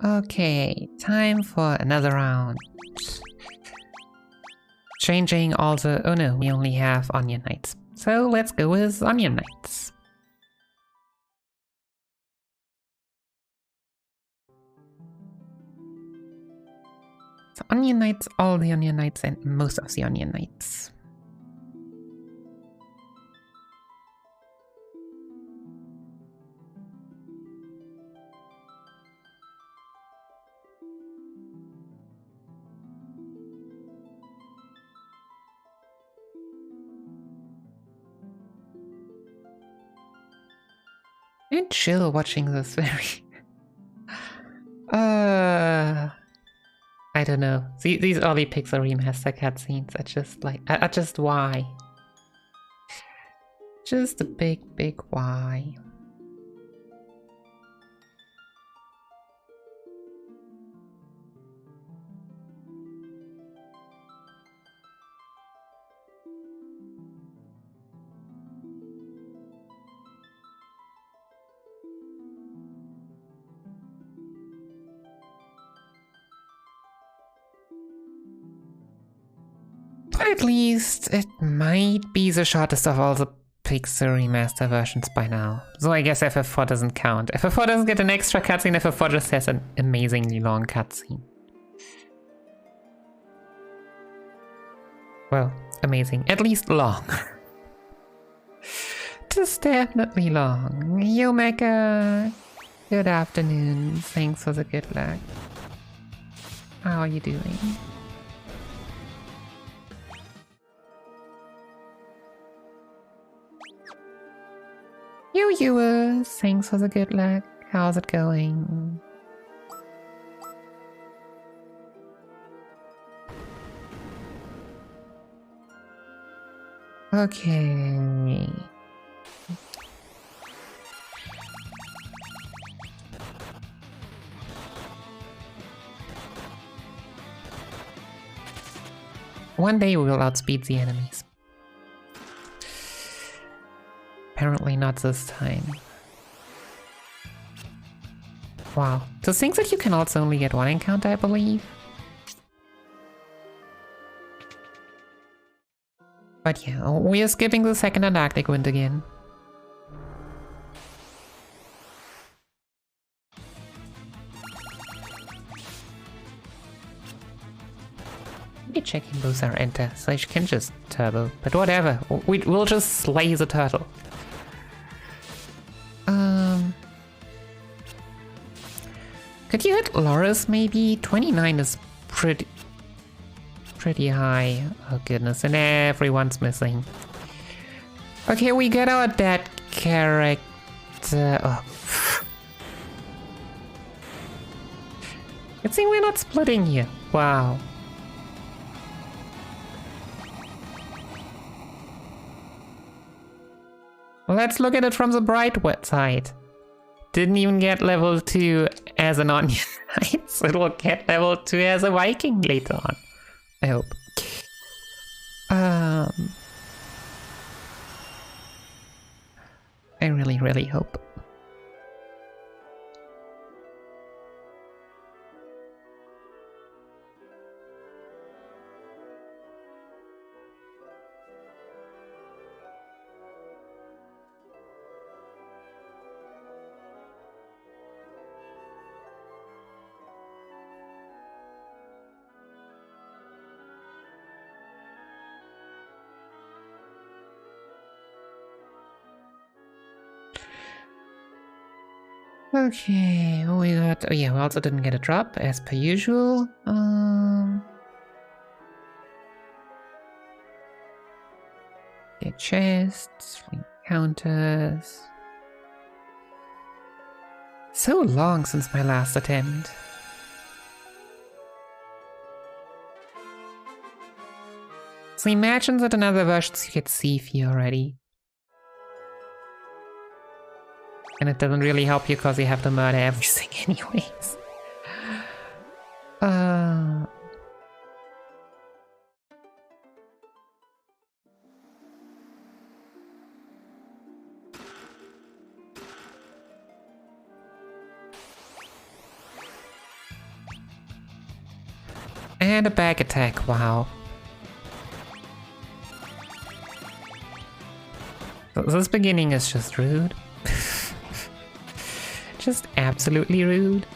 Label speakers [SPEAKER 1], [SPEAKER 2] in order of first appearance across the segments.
[SPEAKER 1] Okay, time for another round. Changing all the... Oh no, we only have Onion Knights. So let's go with Onion Knights. So Onion Knights, all the Onion Knights, and most of the Onion Knights. I'm chill watching this very... I don't know. These early Pixel Remaster cutscenes are just like... are just why? Just a big why. But at least it might be the shortest of all the Pixel Remaster versions by now. So I guess FF4 doesn't count. FF4 doesn't get an extra cutscene, FF4 just has an amazingly long cutscene. Well, amazing. At least long. Just definitely long. Yomeka, good afternoon. Thanks for the good luck. How are you doing? You, thanks for the good luck. How's it going? Okay. One day we will outspeed the enemies. Apparently not this time. Wow. To think that you can also only get one encounter, I believe. But yeah, we are skipping the second Antarctic wind again. Maybe checking those are enter, so I can just turbo. But whatever, we'll just slay the turtle. Could you hit Loris maybe? 29 is pretty high. Oh goodness, and everyone's missing. Okay, we get our dead character. Oh. Good thing we're not splitting here. Wow. Let's look at it from the bright side. Didn't even get level 2 as an Onion Knight, so it will get level 2 as a Viking later on. I hope. I really hope. Okay, we got... Oh yeah, we also didn't get a drop, as per usual. Get chests, encounters. So long since my last attempt. So imagine that in other versions you get Seafy already. And it doesn't really help you because you have to murder everything anyways. And a back attack, wow. This beginning is just rude. Just absolutely rude.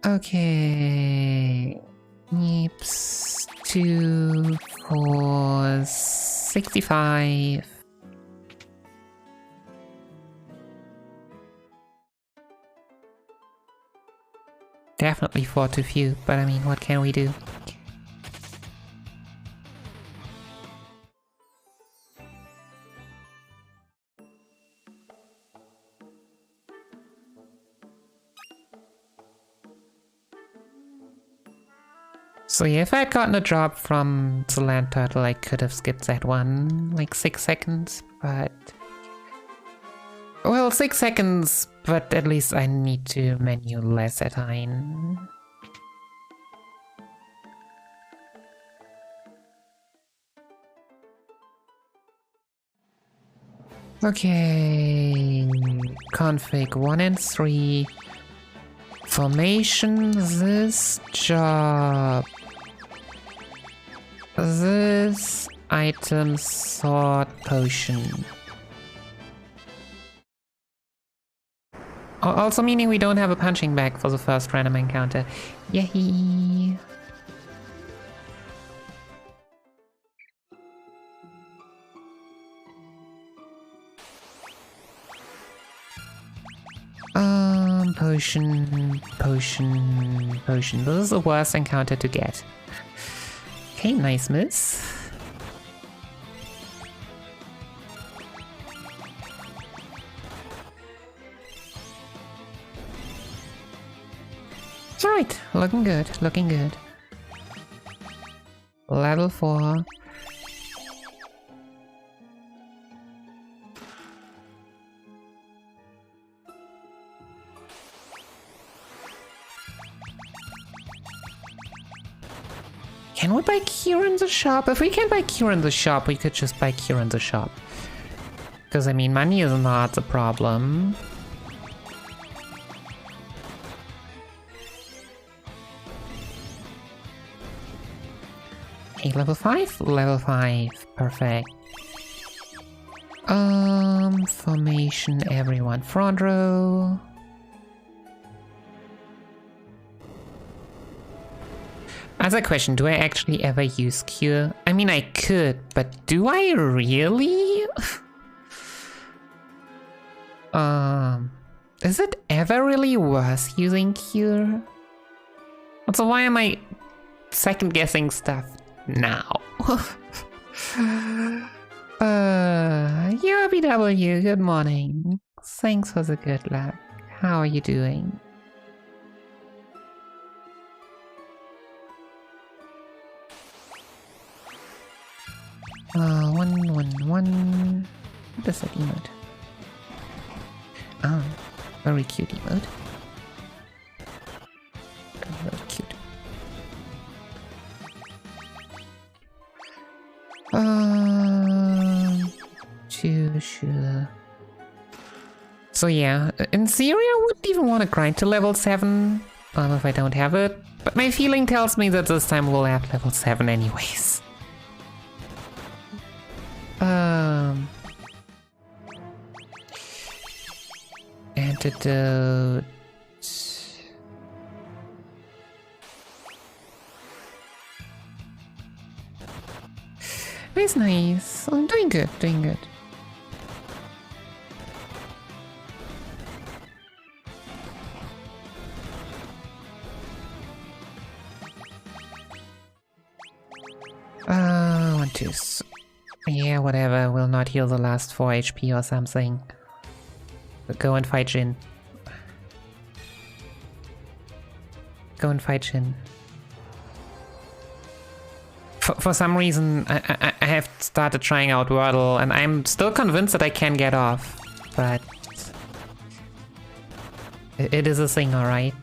[SPEAKER 1] Okay. Yeeps. 2, 4, 65. Definitely 4 too few, but I mean, what can we do? So yeah, if I'd gotten a drop from the land turtle, I could have skipped that one, like 6 seconds, but... Well, 6 seconds, but at least I need to menu less at Hein. Okay, config 1 and 3. Formation, this job. This item sort potion. Also meaning we don't have a punching bag for the first random encounter. Yay! Potion. This is the worst encounter to get. Okay, nice miss. Right, looking good, looking good. Level 4. Can we buy Cure in the shop? If we can buy Cure in the shop, we could just buy Cure in the shop. Because, I mean, money is not the problem. Okay, level 5? Level 5. Perfect. Formation, everyone. Front row. As a question, do I actually ever use Cure? I mean, I could, but do I really? Is it ever really worth using Cure? Also, why am I second guessing stuff now? URBW, good morning. Thanks for the good luck. How are you doing? One. What is that emote? Ah, very cute emote. Very cute. Too sure. So yeah, in theory I wouldn't even want to grind to level 7 if I don't have it, but my feeling tells me that this time we'll have level 7 anyways. Antidote. It's nice. I'm doing good, doing good. One, two. Yeah, whatever. We'll not heal the last 4 HP or something. But go and fight Jin. Go and fight Jin. For some reason, I have started trying out Wordle, and I'm still convinced that I can get off, but it is a thing, alright?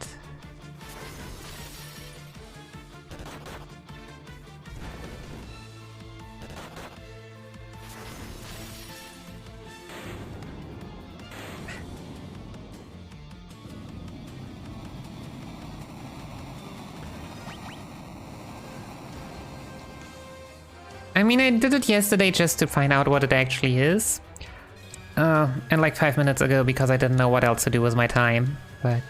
[SPEAKER 1] I mean, I did it yesterday just to find out what it actually is. And like 5 minutes ago because I didn't know what else to do with my time, but...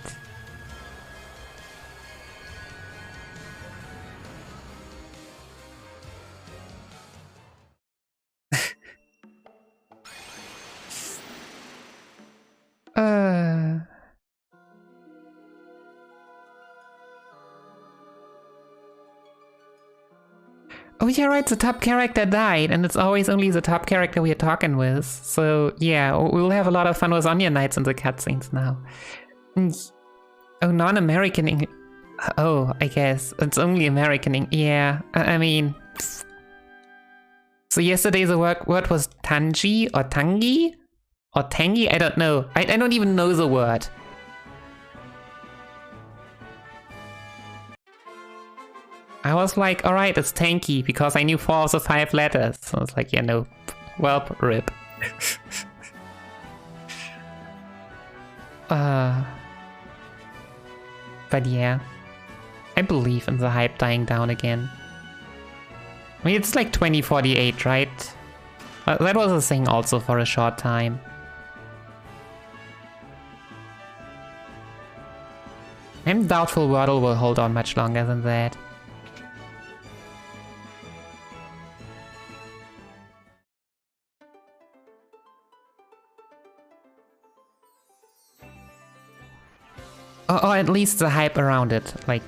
[SPEAKER 1] Oh yeah, right, the top character died, and it's always only the top character we're talking with. So yeah, we'll have a lot of fun with Onion Knights in the cutscenes now. Oh, non-American English. Oh, I guess. It's only American English. Yeah, I mean... So yesterday the word was Tangi, or Tangi? Or Tangi? I don't know. I don't even know the word. I was like, alright, it's tanky, because I knew 4 of the 5 letters. So I was like, yeah, no. Well, rip. But yeah. I believe in the hype dying down again. I mean, it's like 2048, right? That was a thing also for a short time. I'm doubtful Wordle will hold on much longer than that. Or at least the hype around it, like...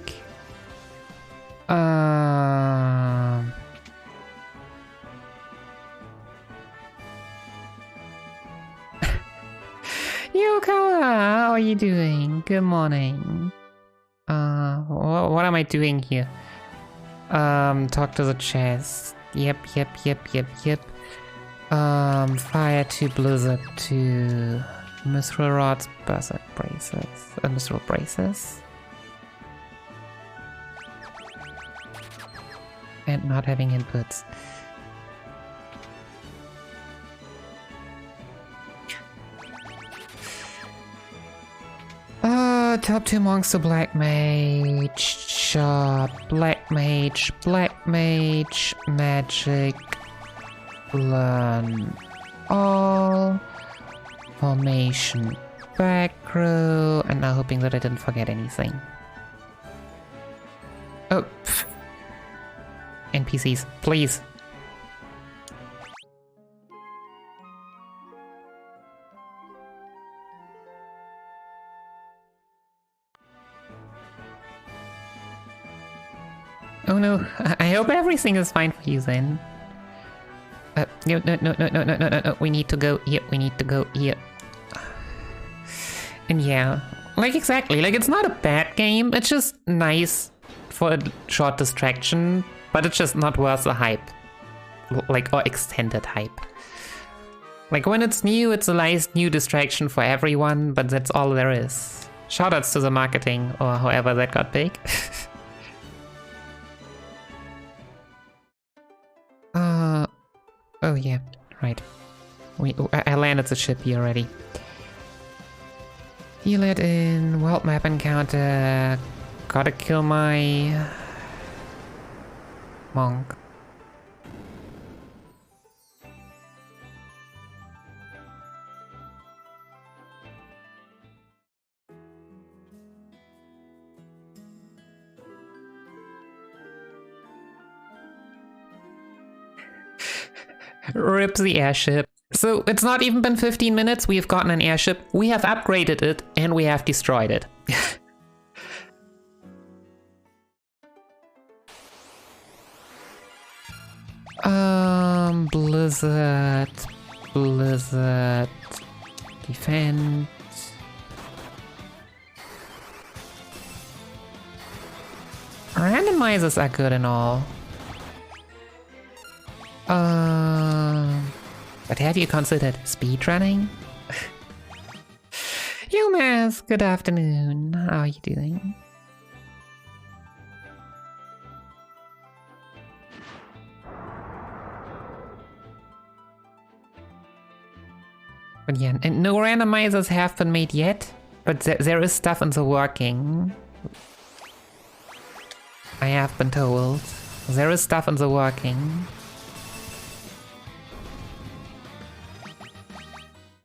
[SPEAKER 1] Yukawa, how are you doing? Good morning. What am I doing here? Talk to the chest. Yep. Fire to Blizzard to... Mithril rods, berserk braces, mithril braces. And not having inputs. Top 2 monks to black mage, sharp, black mage, magic, learn all. Formation back row, and now hoping that I didn't forget anything. Oh, pff. NPCs, please. Oh no, I hope everything is fine for you then. No, we need to go here, And yeah, like exactly, like it's not a bad game, it's just nice for a short distraction, but it's just not worth the hype. Like, or extended hype. Like when it's new, it's a nice new distraction for everyone, but that's all there is. Shoutouts to the marketing, or however that got big. Oh yeah, right. I landed the ship here already. Heal it in world map encounter. Gotta kill my monk. Rip the airship. So it's not even been 15 minutes, we have gotten an airship, we have upgraded it, and we have destroyed it. Blizzard, defend. Randomizers are good and all. But have you considered speedrunning? UMass, good afternoon. How are you doing? But yeah, and no randomizers have been made yet, but there is stuff in the working. I have been told. There is stuff in the working.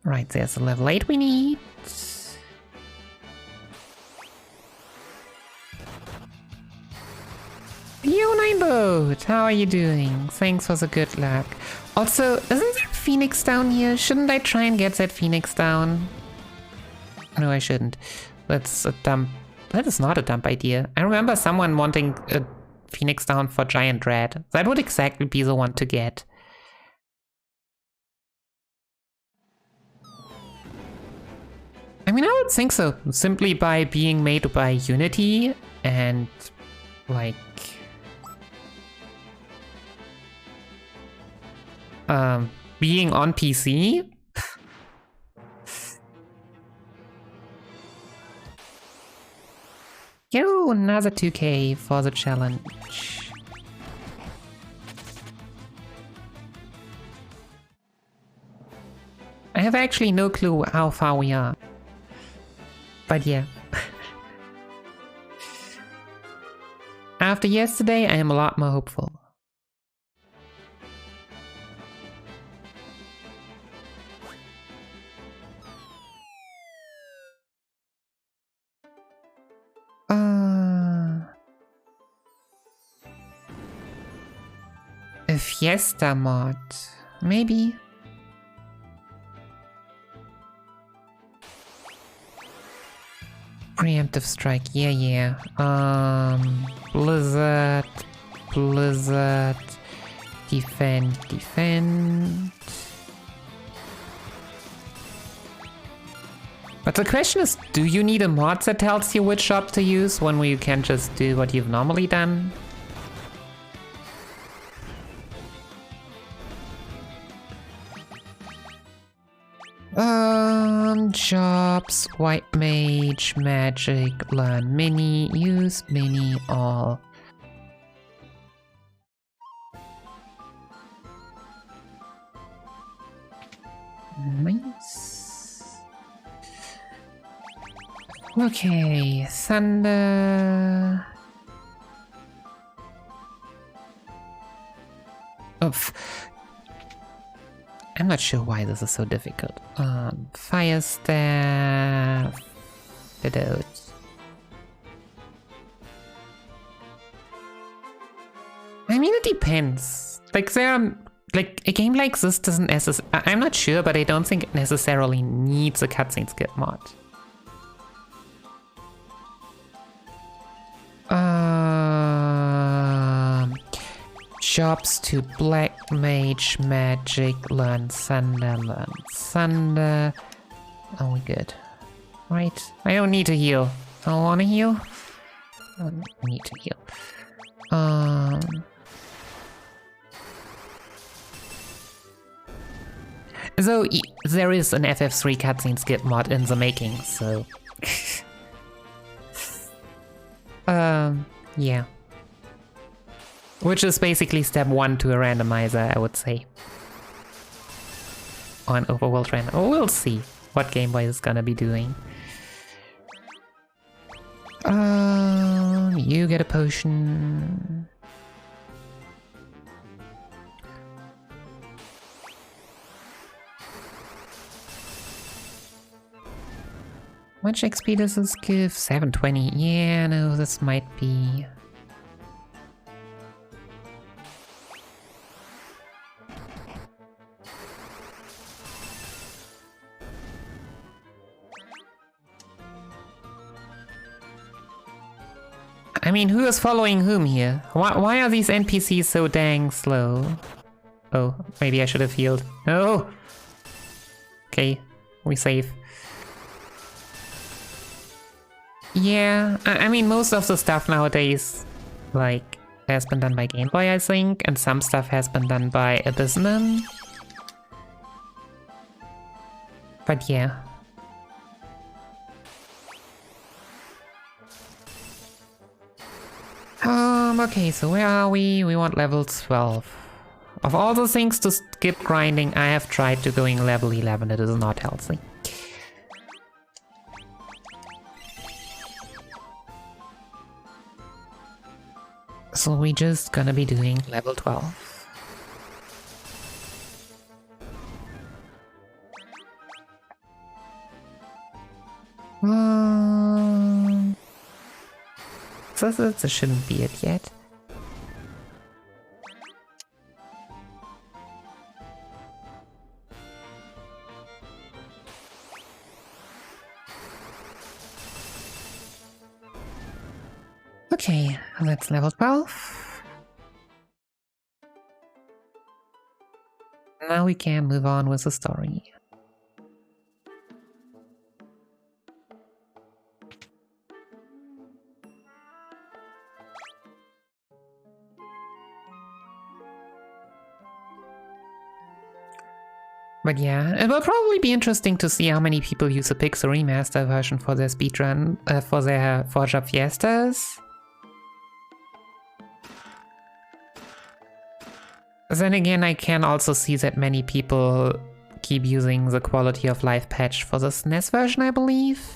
[SPEAKER 1] Right, there's the level 8 we need. Yo, Nineboat! How are you doing? Thanks for the good luck. Also, isn't that Phoenix down here? Shouldn't I try and get that Phoenix down? No, I shouldn't. That's a dump. That is not a dump idea. I remember someone wanting a Phoenix down for Giant Red. That would exactly be the one to get. I mean, I would think so. Simply by being made by Unity and, like... being on PC? Yo, another 2k for the challenge. I have actually no clue how far we are. But yeah. After yesterday, I am a lot more hopeful. A Fiesta mod, maybe. Preemptive strike, yeah. Blizzard, defend. But the question is, do you need a mod that tells you which shop to use when you can just do what you've normally done? Jobs, white mage, magic, learn mini, use mini, all. Nice. Okay, thunder. Oof. I'm not sure why this is so difficult. Fire staff. Widows. I mean, it depends. Like, there are, like, a game like this doesn't necessarily. I'm not sure, but I don't think it necessarily needs a cutscene skip mod. Jobs to black mage, magic, learn thunder. Oh, we good. Right. I don't need to heal. I don't want to heal. I don't need to heal. Though there is an FF3 cutscene skip mod in the making, so... yeah. Which is basically step 1 to a randomizer, I would say. Or an overworld random. Oh, we'll see what Game Boy is gonna be doing. You get a potion. How much XP does this give? 720. Yeah, no, this might be... I mean, who is following whom here? Why are these NPCs so dang slow? Oh, maybe I should have healed. No! Okay, we save. Yeah, I mean, most of the stuff nowadays, like, has been done by Game Boy, I think, and some stuff has been done by Abyssman. But yeah. Okay, so where are we? We want level 12. Of all the things to skip grinding, I have tried to going level 11. It is not healthy. So we just gonna be doing level 12. So this shouldn't be it yet. Okay, that's level 12. Now we can move on with the story. But yeah, it will probably be interesting to see how many people use the Pixel Remaster version for their speedrun, for their Forge Fiestas. Then again, I can also see that many people keep using the quality of life patch for the SNES version, I believe.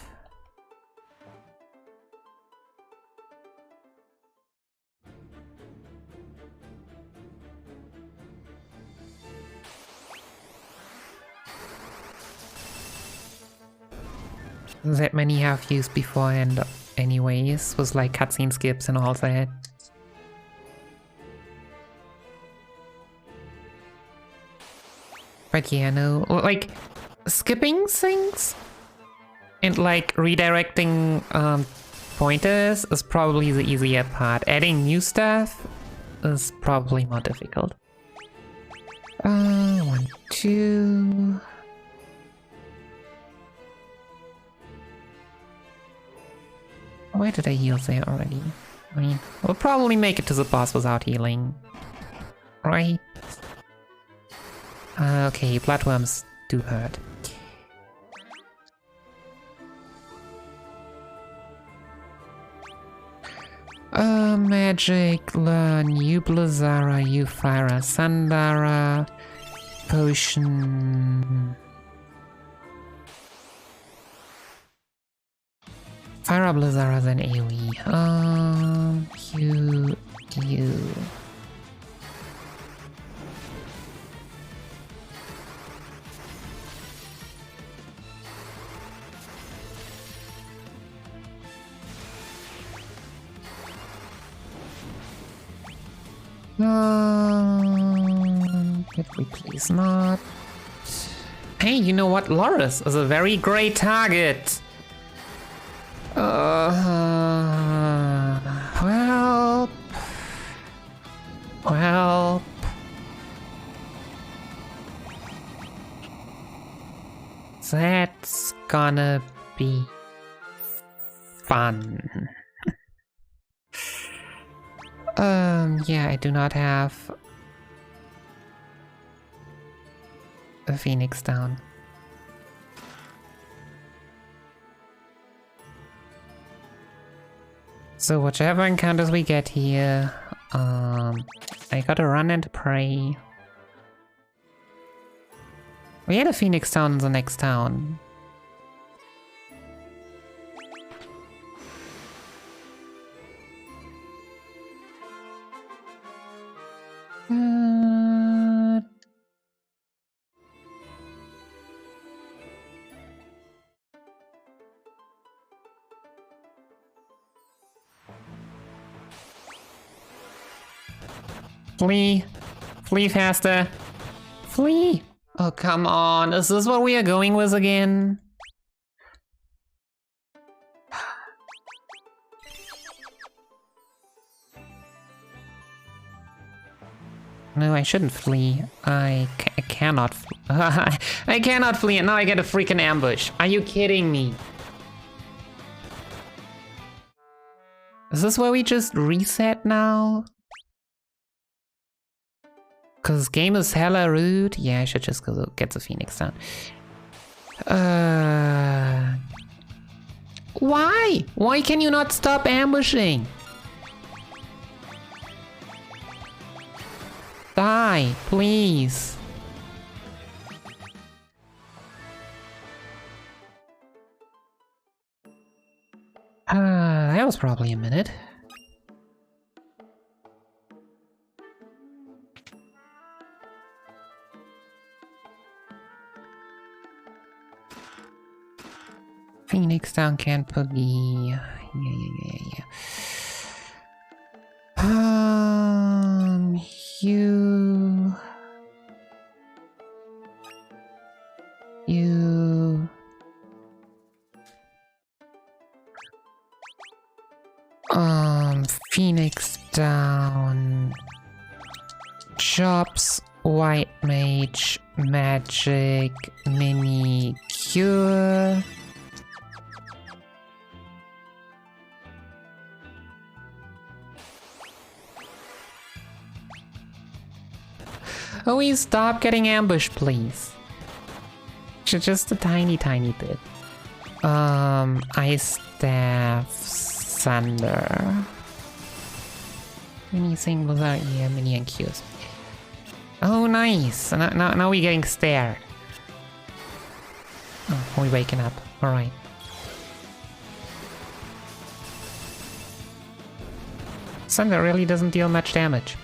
[SPEAKER 1] That many have used beforehand anyways, with like cutscene skips and all that. But yeah, no, like, skipping things and like redirecting pointers is probably the easier part. Adding new stuff is probably more difficult. 1, 2... Why did I heal there already? I mean, we'll probably make it to the boss without healing. Right? Okay, bloodworms do hurt. Magic, learn, Blizzara, Fira, Sandara, potion... Fire Blizzara, then AoE. You. Could we please not? Hey, you know what? Loris is a very great target. Well. That's gonna be fun. Yeah, I do not have a Phoenix down. So whichever encounters we get here, I gotta run into prey. We had a Phoenix town in the next town. Flee! Flee faster! Flee! Oh, come on. Is this what we are going with again? No, I shouldn't flee. I cannot flee. I cannot flee and now I get a freaking ambush. Are you kidding me? Is this where we just reset now? Cause game is hella rude. Yeah, I should just go get the Phoenix down. Why? Why can you not stop ambushing? Die, please. That was probably a minute. Phoenix down, can't boogie. Yeah. You... Phoenix down. Chops, White Mage, Magic, Mini, Cure. Oh, we stop getting ambushed, please. Just a tiny bit. Ice Staff, Thunder. Anything was out? Yeah, Mini and Qs. Oh, nice. Now we're getting stared. Oh, we're waking up. Alright. Thunder really doesn't deal much damage.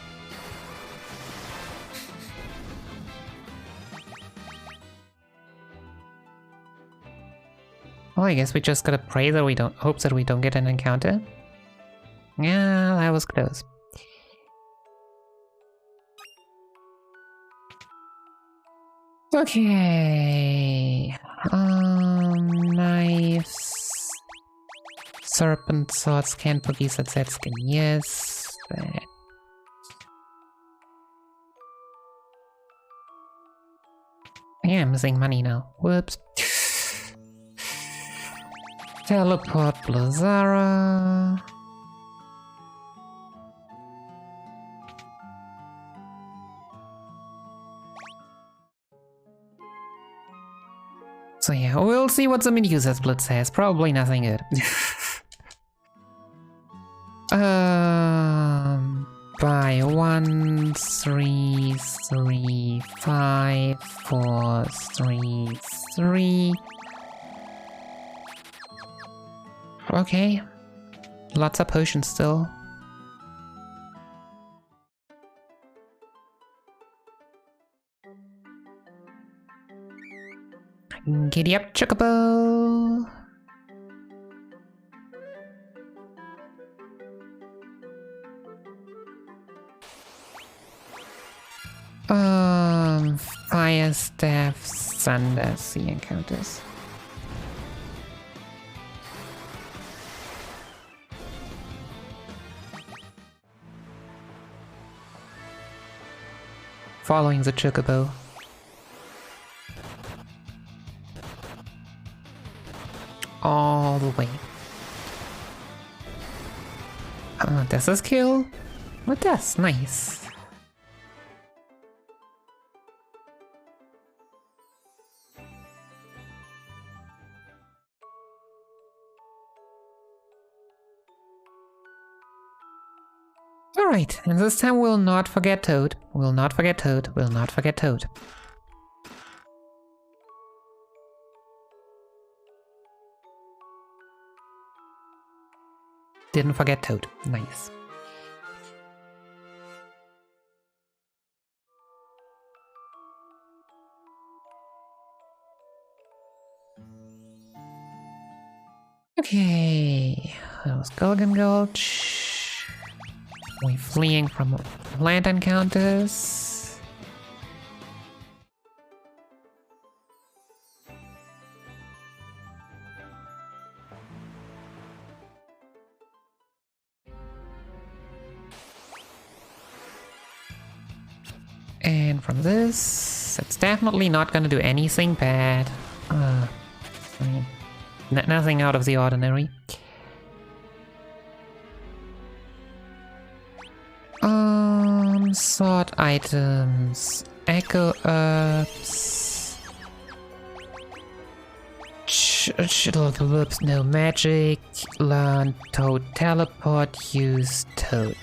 [SPEAKER 1] Well, I guess we just gotta pray that we don't hope that we don't get an encounter. Yeah, that was close. Okay. Nice. Serpent swords can't boogies at that skin. Yes. That. Yeah, I'm missing money now. Whoops. Teleport Blazara. So yeah, we'll see what the Medusa split says. Probably nothing good. By 1, 3, 3, 5, 4, 3, 3. Okay. Lots of potions still. Giddy up, Chocobo! Fire Staff, Thunder, Sea Encounters. Following the Chocobo. All the way. Does this kill? It does, nice. Alright, and this time we'll not forget Toad. We'll not forget Toad. We'll not forget Toad. Didn't forget Toad. Nice. Okay, that was Gulgan Gulch. We're fleeing from land encounters. And from this, it's definitely not gonna do anything bad. I mean, nothing out of the ordinary. Sort items, echo herbs, no magic, learn Toad teleport, use Toad.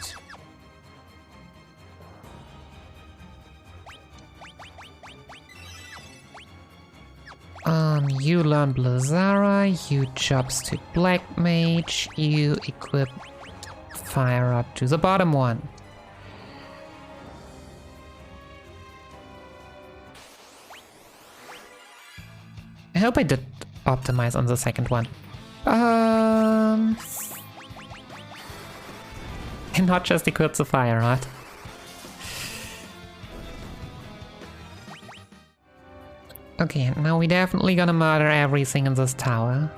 [SPEAKER 1] You learn Blazara, you chopstick Black Mage, you equip Fire up to the bottom one. I hope I did optimize on the second one. And not just equip the fire, right? Okay, now we definitely gonna murder everything in this tower.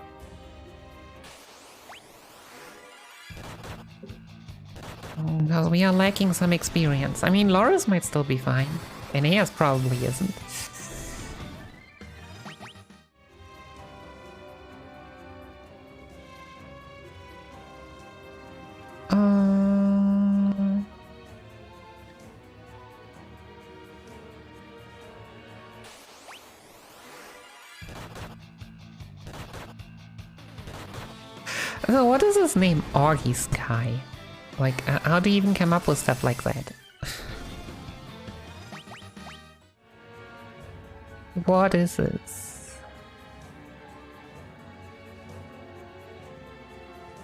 [SPEAKER 1] Because we are lacking some experience. I mean, Loris might still be fine. Aeneas probably isn't. So what is his name? Augie Sky? Like, how do you even come up with stuff like that? What is this?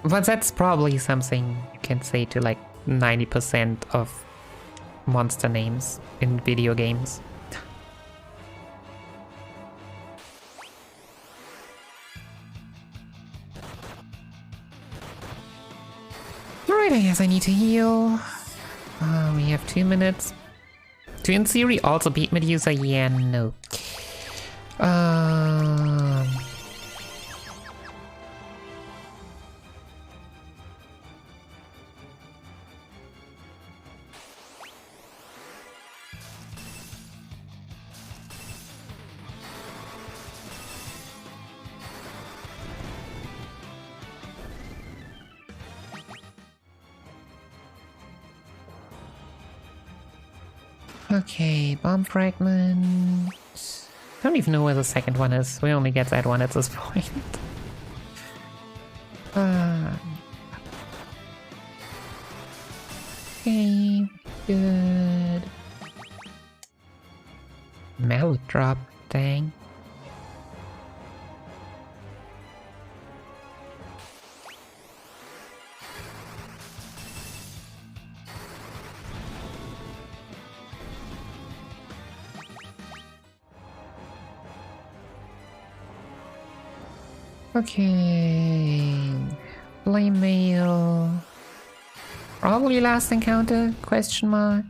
[SPEAKER 1] But that's probably something you can say to like 90% of monster names in video games. Alright, I guess I need to heal. We have 2 minutes. To in theory also beat Medusa? Yeah, no. Okay, bomb fragment. I don't even know where the second one is. We only get that one at this point. Okay, good. Mallet drop, dang. Okay, flame mail. Probably last encounter? Question mark.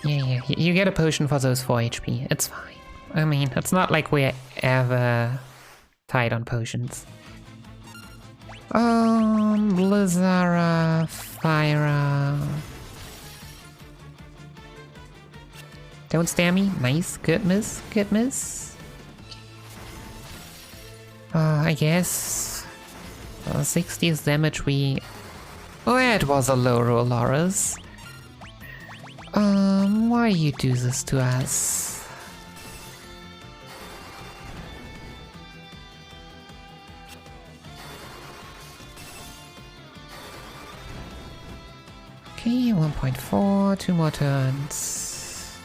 [SPEAKER 1] Yeah, you get a potion for those 4 HP. It's fine. I mean, it's not like we're ever tight on potions. Blizzara, Fyra. Don't stare me. Nice. Good miss. Good miss. I guess 60's damage we... Oh, it was a low roll, Loris. Why you do this to us? Okay, 1.4, 2 more turns.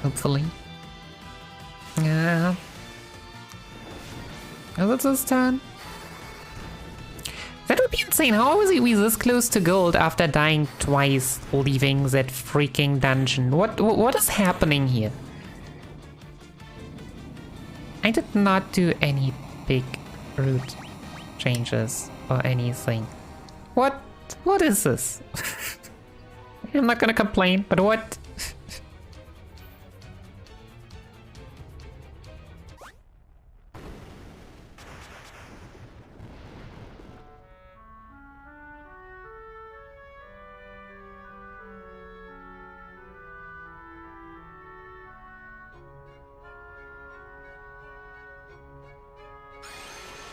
[SPEAKER 1] Hopefully. Yeah. Is it this turn? That would be insane. How was we this close to gold after dying twice, leaving that freaking dungeon? What is happening here? I did not do any big route changes or anything. What is this? I'm not gonna complain, but what?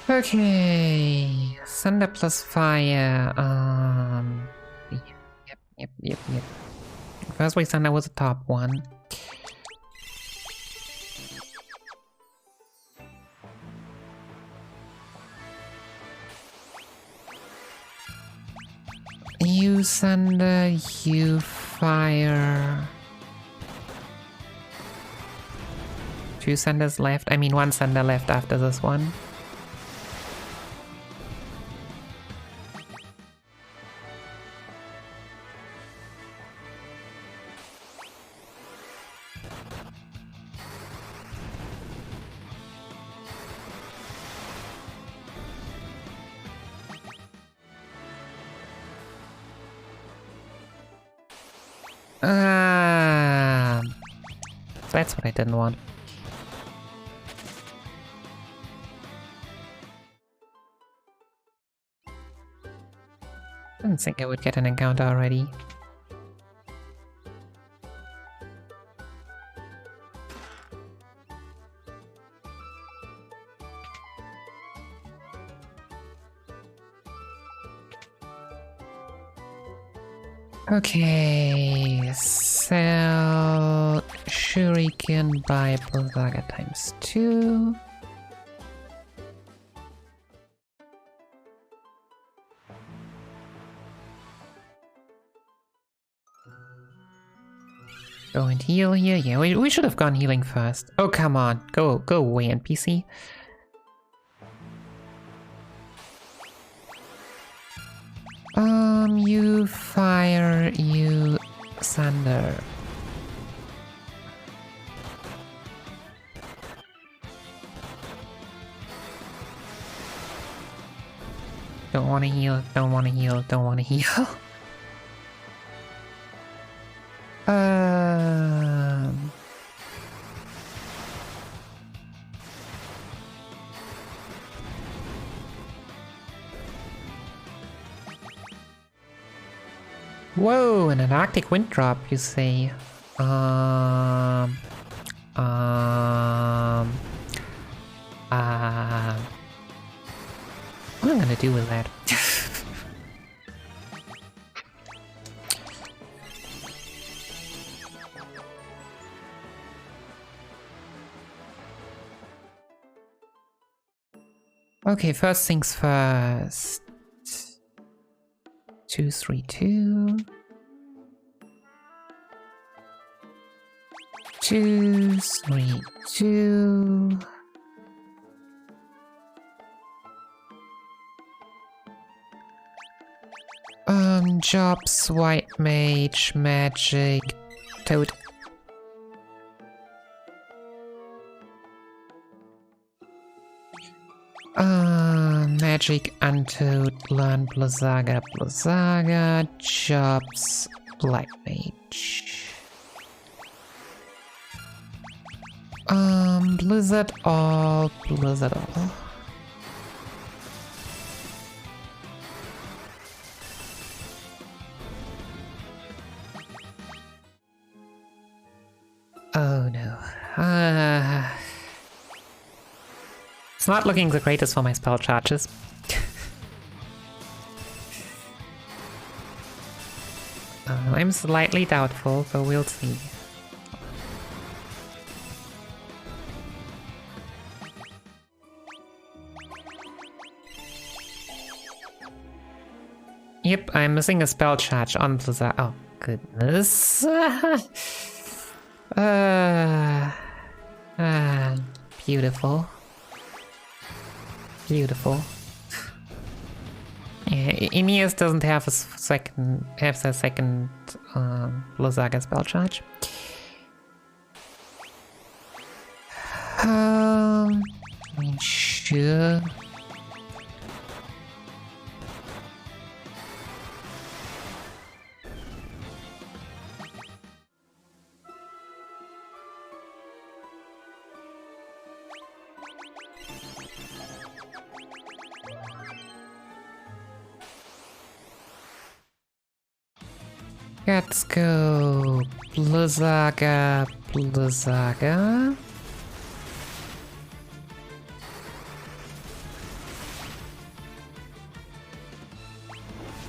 [SPEAKER 1] Okay, thunder plus fire. Yep. First wave thunder was the top one. You thunder, you fire. 2 thunders left. I mean 1 thunder left after this one. That's what I didn't want. Didn't think I would get an encounter already. Okay, sell Shuriken by Blizzaga ×2. Go and heal here. Yeah, we should have gone healing first. Oh, come on. Go away, NPC. You fire, you thunder. Don't wanna heal, don't wanna heal, don't wanna heal. Whoa, and an Arctic wind drop, you say? What am I gonna do with that? Okay, first things first. 232. 232. Jobs, white mage, magic, toad. Magic, untoad, learn, Blizzaga, Blizzaga, jobs, black mage. Blizzard all, Blizzard all. Oh no. It's not looking the greatest for my spell charges. I'm slightly doubtful, but we'll see. Yep, I'm missing a spell charge on Blizzard. Oh, goodness. Beautiful. Beautiful. Yeah, Aeneas doesn't have a second, Blizzaga spell charge. I mean, sure. Gutsco, Blizzaga, Blizzaga.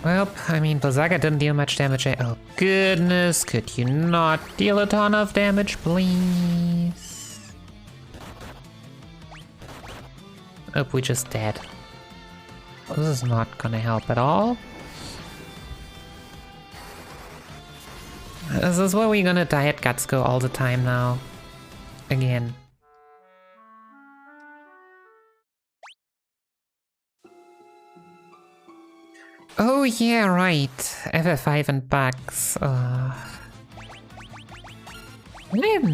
[SPEAKER 1] Well, I mean, Blizzaga didn't deal much damage. Oh goodness, could you not deal a ton of damage, please? Oh, we just dead. This is not gonna help at all. This is where we're gonna die at Gutsco all the time now. Again. Oh yeah, right. FF5 and bugs. I'm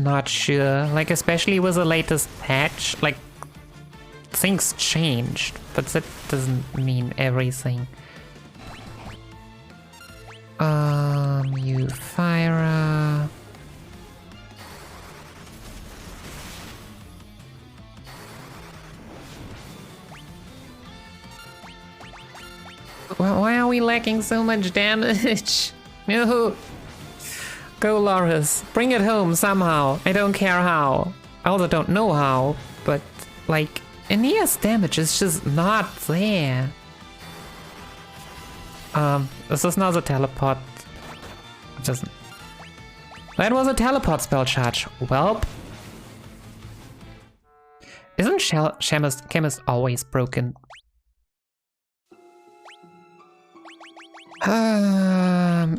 [SPEAKER 1] not sure. Like, especially with the latest patch, like, things changed. But that doesn't mean everything. You fire. Why are we lacking so much damage? No. Go, Loris. Bring it home somehow. I don't care how. I also don't know how, but like, Aeneas' damage is just not there. This is not a teleport. Doesn't. That was a teleport spell charge. Welp. Isn't Chemist always broken?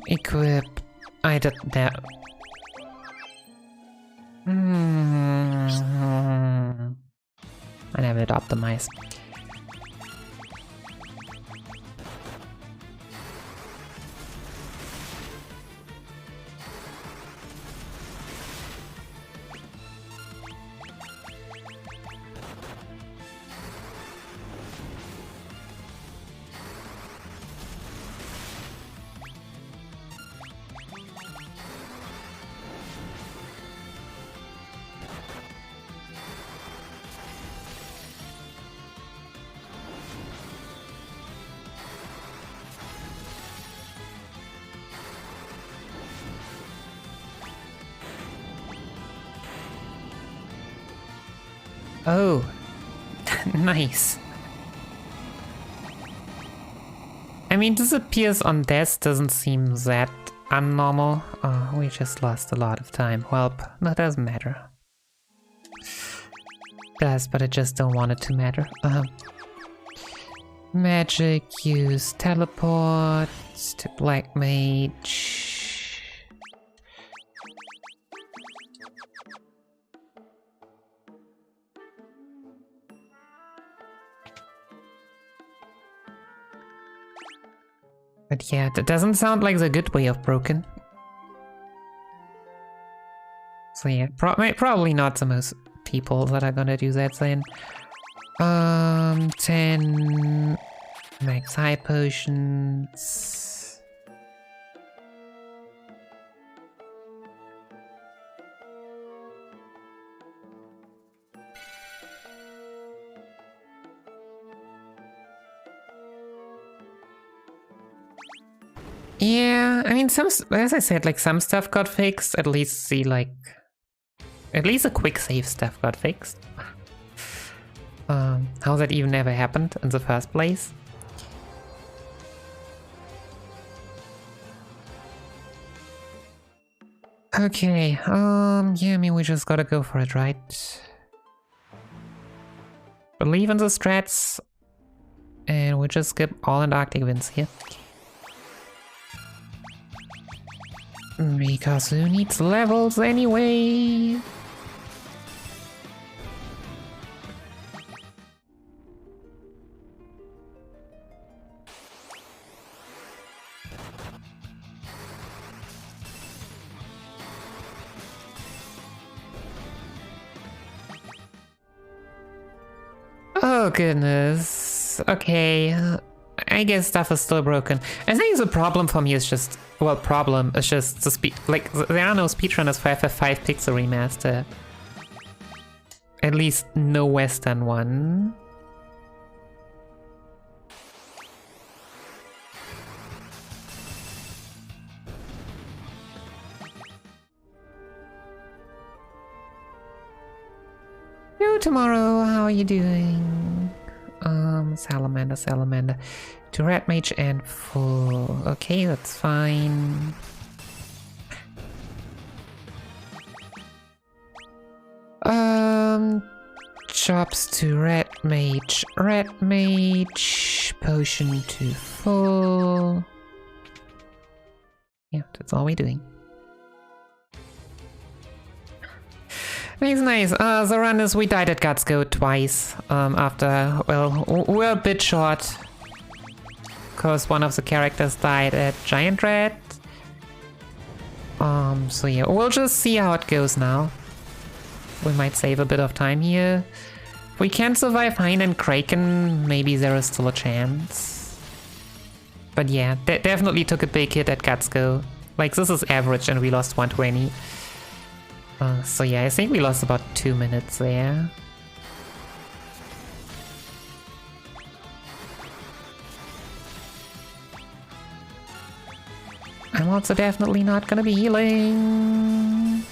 [SPEAKER 1] Equip. I didn't know. I never did optimize. Oh, nice. I mean, disappears on death doesn't seem that unnormal. Oh, we just lost a lot of time. Well, that doesn't matter. Does, but I just don't want it to matter. Magic, use teleport to Black Mage. But yeah, that doesn't sound like the good way of broken. So yeah, probably not the most people that are gonna do that then. 10 max high potions. Yeah, I mean, as I said, like some stuff got fixed. At least the quick save stuff got fixed. How that even ever happened in the first place. Okay, yeah, I mean, we just gotta go for it, right? Believe in the strats, and we just skip all Antarctic winds here. Because who needs levels anyway? Oh goodness. Okay. I guess stuff is still broken. I think the problem for me is just, well, problem is just the speed. Like, there are no speedrunners for FF5 Pixel Remaster. At least no Western one. Yo, tomorrow, how are you doing? Salamander. To Red Mage and full. Okay, that's fine. Chops to Red Mage, potion to full. Yeah, that's all we're doing. Nice. The run is we died at Gutsco twice. After, well, we're a bit short. Because one of the characters died at Giant Red. So yeah, we'll just see how it goes now. We might save a bit of time here. If we can survive Hein and Kraken, maybe there is still a chance. But yeah, definitely took a big hit at Gutsco. Like, this is average and we lost 120. So yeah, I think we lost about 2 minutes there. I'm also definitely not gonna be healing.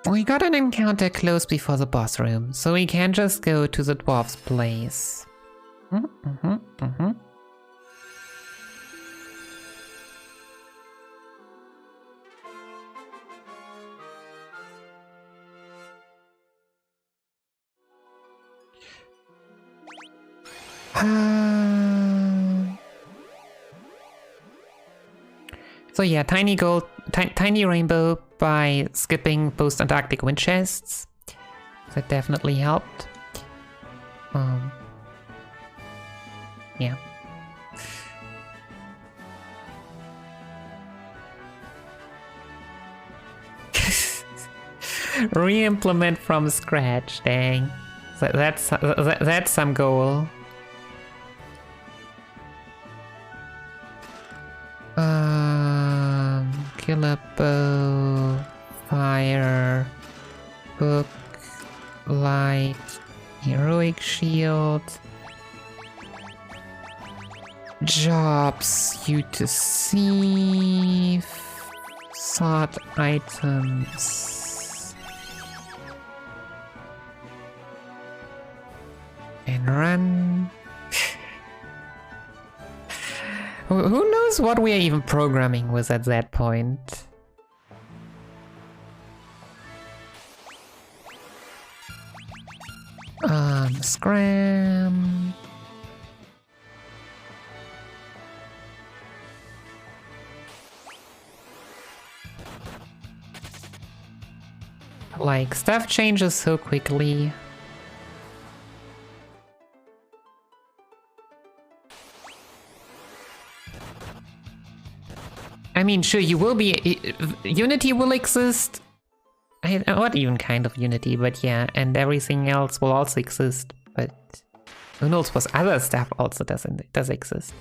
[SPEAKER 1] We got an encounter close before the boss room, so we can just go to the dwarf's place. So yeah, tiny gold, tiny rainbow by skipping post-Antarctic wind chests. That definitely helped. Yeah. Re-implement from scratch, dang. That's some goal. Killer bow, fire, book, light, heroic shield, jobs, you to see, sought items, and run. Who knows what we are even programming with at that point? Scram. Like, stuff changes so quickly. I mean, sure, you will be... Unity will exist. Not even kind of Unity, but yeah, and everything else will also exist. But who knows what other stuff also does exist.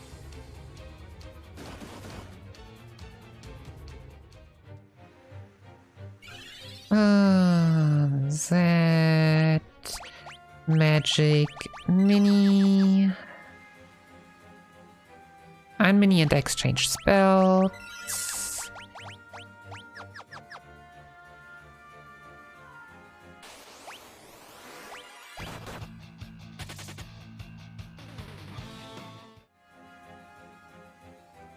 [SPEAKER 1] That... Magic... Mini... Unmini and exchange spells.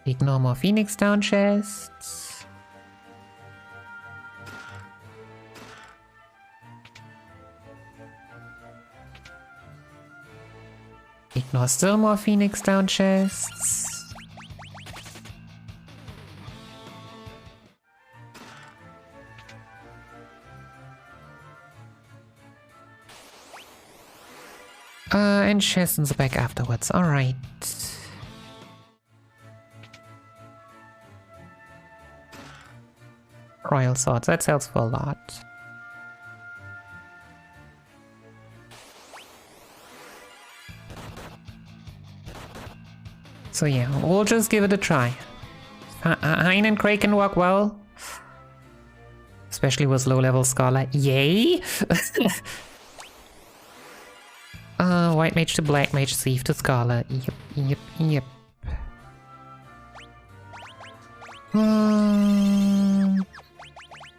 [SPEAKER 1] Ignore more Phoenix down chests. Ignore still more Phoenix down chests. And chests in the back afterwards, alright. Royal swords, that sells for a lot. So yeah, we'll just give it a try. Hein and Craig can work well. Especially with low-level Scholar. Yay! White Mage to Black Mage, Thief to Scholar. Yep.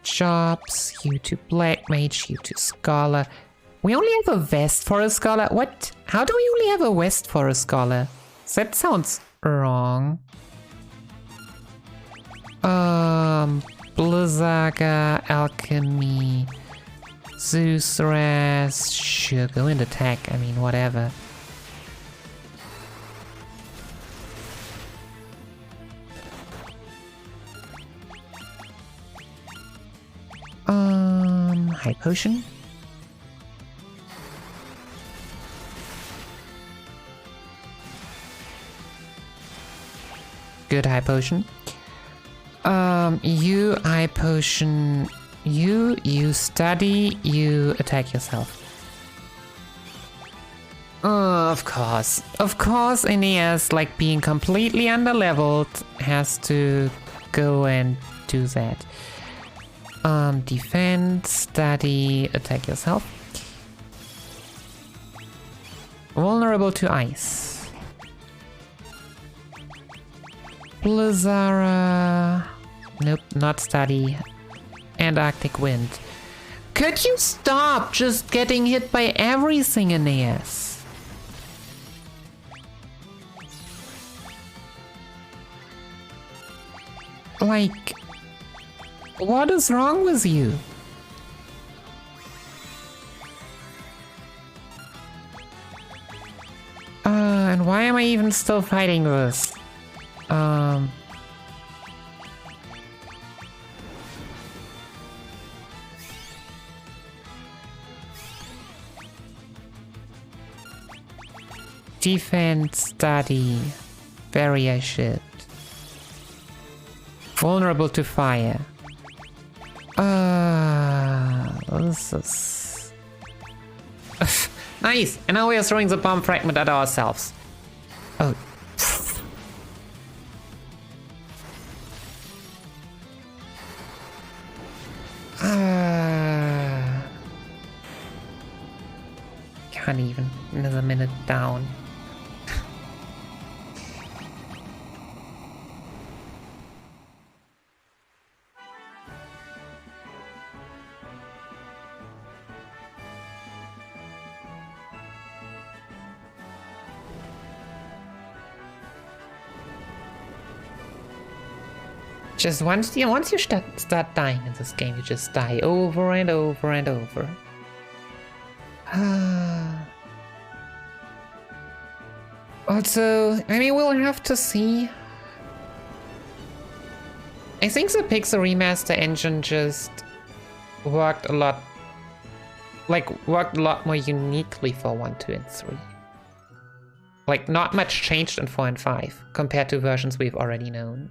[SPEAKER 1] Jobs, you to Black Mage, you to Scholar. We only have a vest for a Scholar? What? How do we only have a vest for a Scholar? That sounds wrong. Blizzaga, Alchemy, Zeus Ras, sure, go and attack, I mean, whatever. potion. Good high potion. You high potion. You study. You attack yourself. Of course. Of course, Aeneas, like being completely underleveled, has to go and do that. Defense, study, attack yourself. Vulnerable to ice. Blizzara. Nope, not study. And Arctic wind. Could you stop just getting hit by everything, Aeneas? Like, what is wrong with you? And why am I even still fighting this? Defense, study, barrier shield. Vulnerable to fire. This is... Nice! And now we are throwing the bomb fragment at ourselves. Oh. Can't even. Another minute down. Just once you start dying in this game, you just die over and over and over. Also, I mean, we'll have to see. I think the Pixel Remaster engine just worked a lot more uniquely for 1, 2, and 3. Like, not much changed in 4 and 5 compared to versions we've already known.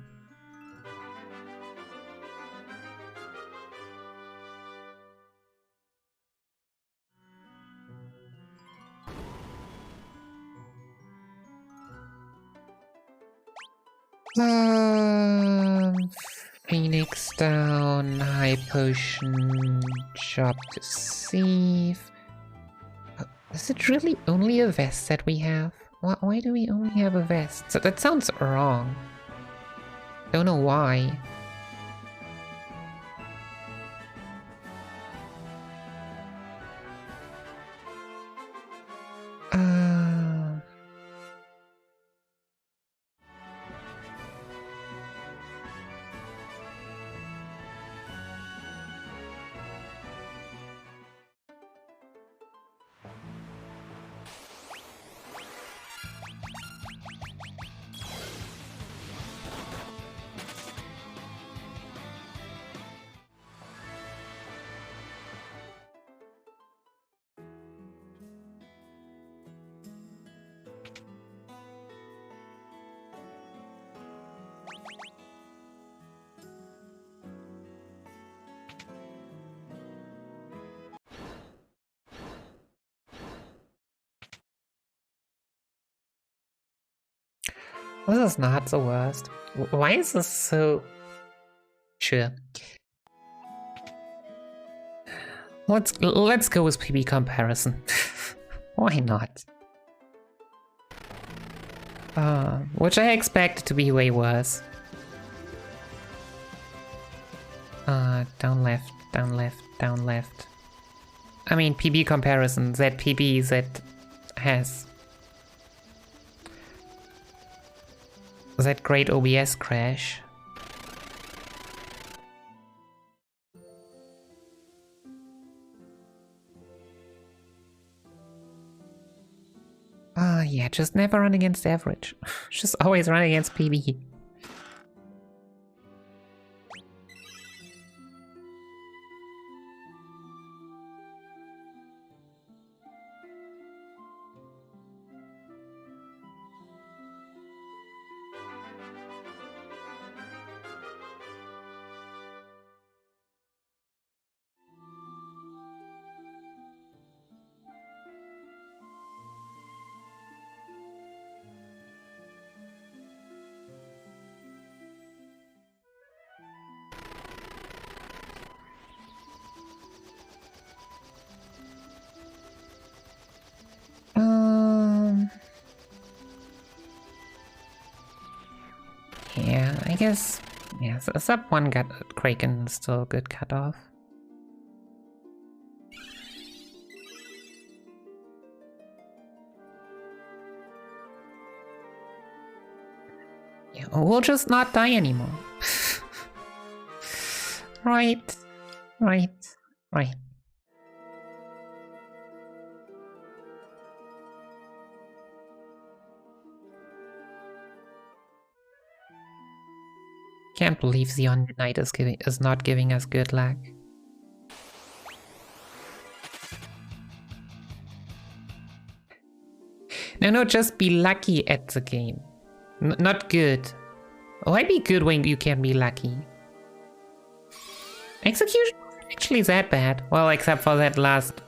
[SPEAKER 1] Phoenix down, high potion, job to save. Is it really only a vest that we have? Why do we only have a vest? So that sounds wrong. Don't know why. This is not the worst. Why is this so... Sure. Let's go with PB comparison. Why not? Which I expect to be way worse. Down left, down left, down left. I mean, PB comparison, ZPB, that has... that great OBS crash. Yeah, just never run against average. Just always run against PB. Yeah, I guess... Yeah, so sub 1 Kraken is still a good cutoff. Yeah, we'll just not die anymore. Right. Can't believe the Onion Knight is not giving us good luck. No, just be lucky at the game. Not good. Why be good when you can be lucky? Execution wasn't actually that bad. Well, except for that last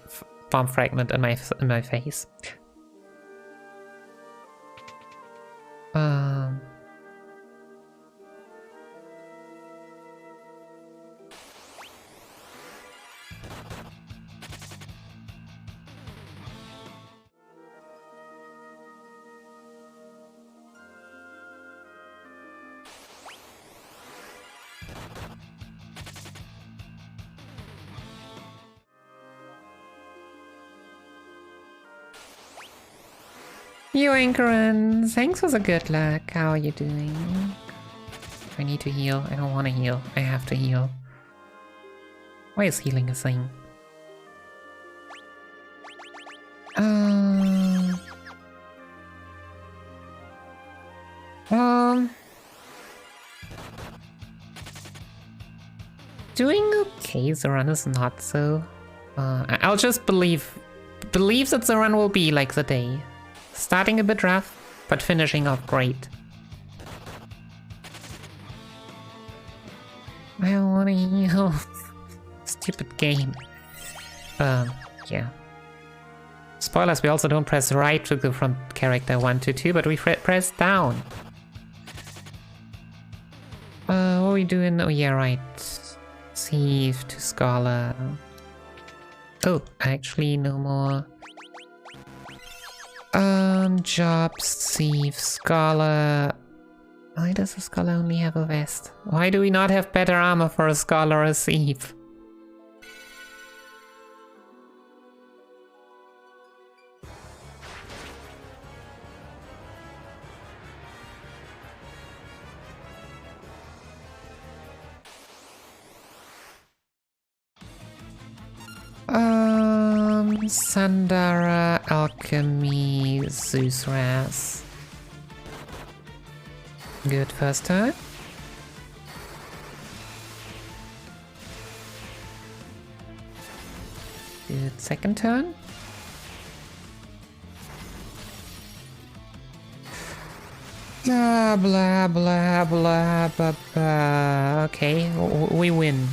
[SPEAKER 1] bomb fragment in my face. You Anchorin, thanks for the good luck. How are you doing? I need to heal. I don't want to heal. I have to heal. Why is healing a thing? Doing okay. The run is not so. I'll just believe that the run will be like the day. Starting a bit rough, but finishing off great. I don't wanna heal. Stupid game. Yeah. Spoilers, we also don't press right to go from character 1 to 2, but we press down. What are we doing? Oh yeah, right. Thief to Scholar. Oh, actually no more. Jobs, Thief, Scholar. Why does a Scholar only have a vest? Why do we not have better armor for a Scholar or a Thief? Sandara, Alchemy, Zeus Raz. Good first turn. Good second turn. Blah blah blah blah blah blah. Okay, we win.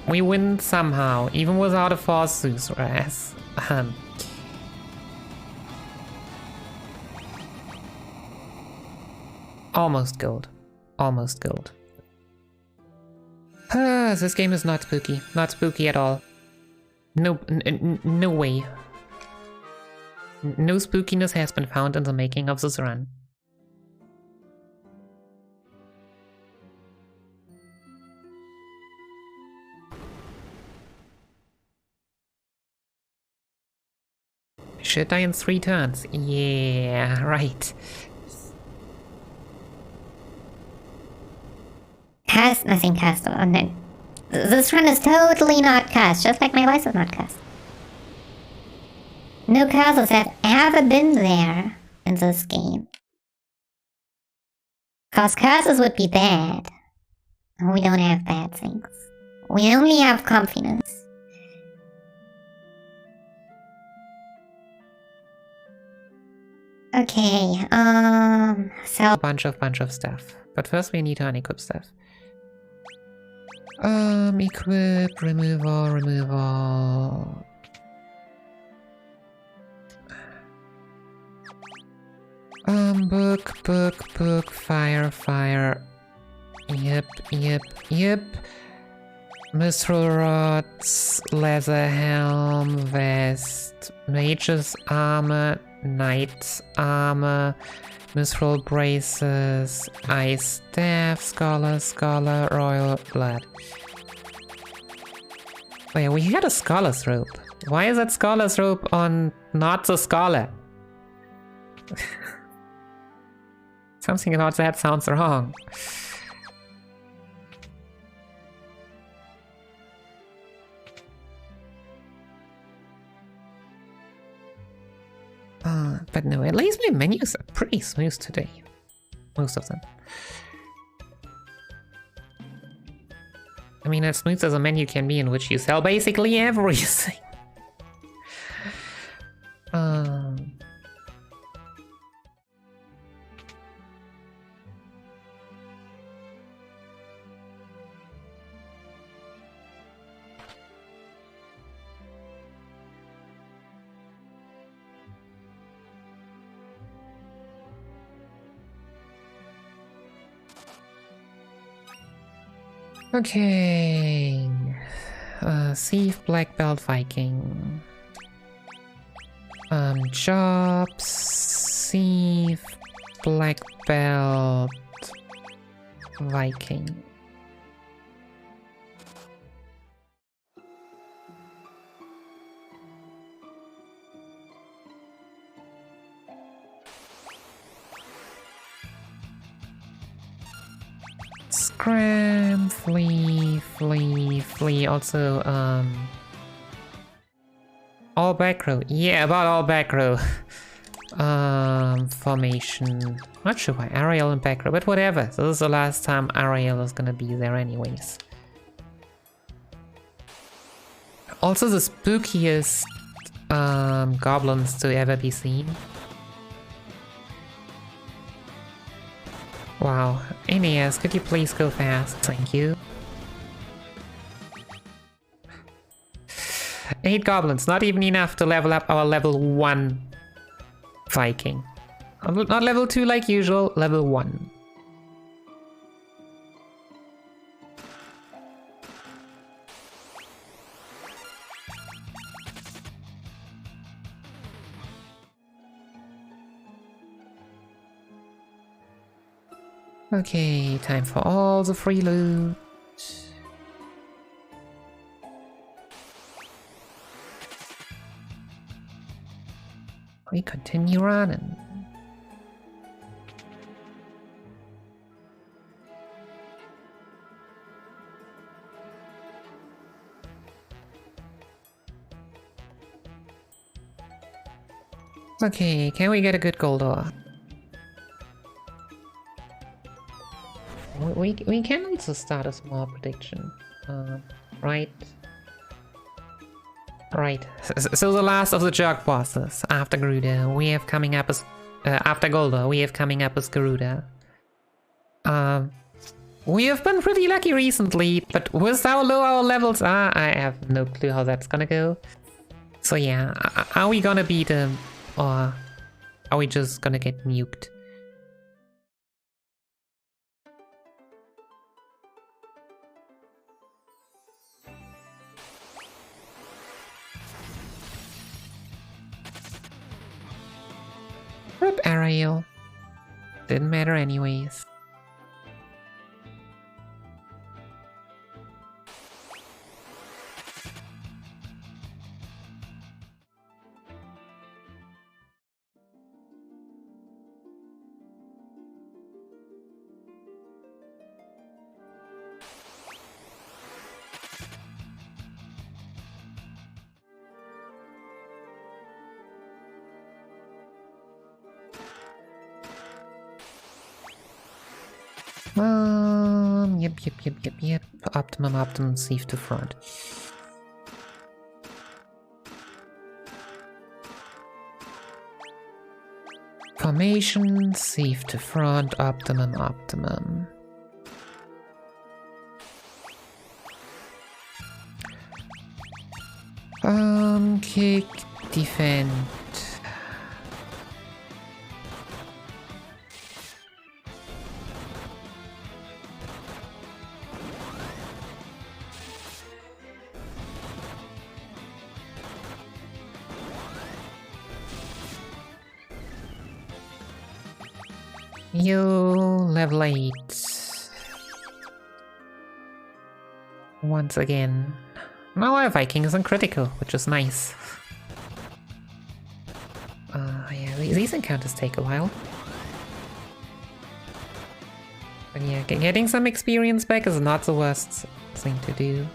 [SPEAKER 1] We win somehow, even without a force Zeus Raz. Almost gold. Almost gold. This game is not spooky. Not spooky at all. No, no way. No spookiness has been found in the making of this run. Should die in 3 turns. Yeah, right.
[SPEAKER 2] Cast, nothing cast on it. This run is totally not cast, just like my voice is not cast. No castles have ever been there in this game. Cause curses would be bad. We don't have bad things. We only have confidence. Okay,
[SPEAKER 1] sell a bunch of stuff. But first we need to unequip stuff. Equip, removal. Book, fire. Yep. Mithril rods, leather helm, vest, mage's armor, Knight's armor, Mithril braces, ice staff, scholar, royal blood. Oh yeah, we had a scholar's robe. Why is that scholar's robe on not the scholar? Something about that sounds wrong. But no, at least my menus are pretty smooth today. Most of them. I mean, as smooth as a menu can be in which you sell basically everything. Okay. Thief, Black Belt, Viking. Jobs, Thief, Black Belt, Viking. Scram, flee. Also, all back row. Yeah, about all back row. Formation. Not sure why Ariel and back row, but whatever. This is the last time Ariel is gonna be there anyways. Also the spookiest goblins to ever be seen. Wow. Aeneas, could you please go fast? Thank you. 8 goblins, not even enough to level up our level 1 Viking. Not level 2 like usual, level 1. Okay, time for all the free loot. We continue running. Okay, can we get a good gold ore? We can also start a small prediction, right? Right. So the last of the jug bosses after Garuda, we have coming up as after Golda, we have coming up as Garuda. We have been pretty lucky recently, but with how low our levels are, I have no clue how that's gonna go. So yeah, are we gonna beat him, or are we just gonna get nuked? Rip Ariel. Didn't matter anyways. Yep. Optimum, thief to front. Formation, thief to front, optimum. Kick, defend. You level 8. Once again. Now our Vikings on critical, which is nice. Yeah, these encounters take a while. But yeah, getting some experience back is not the worst thing to do.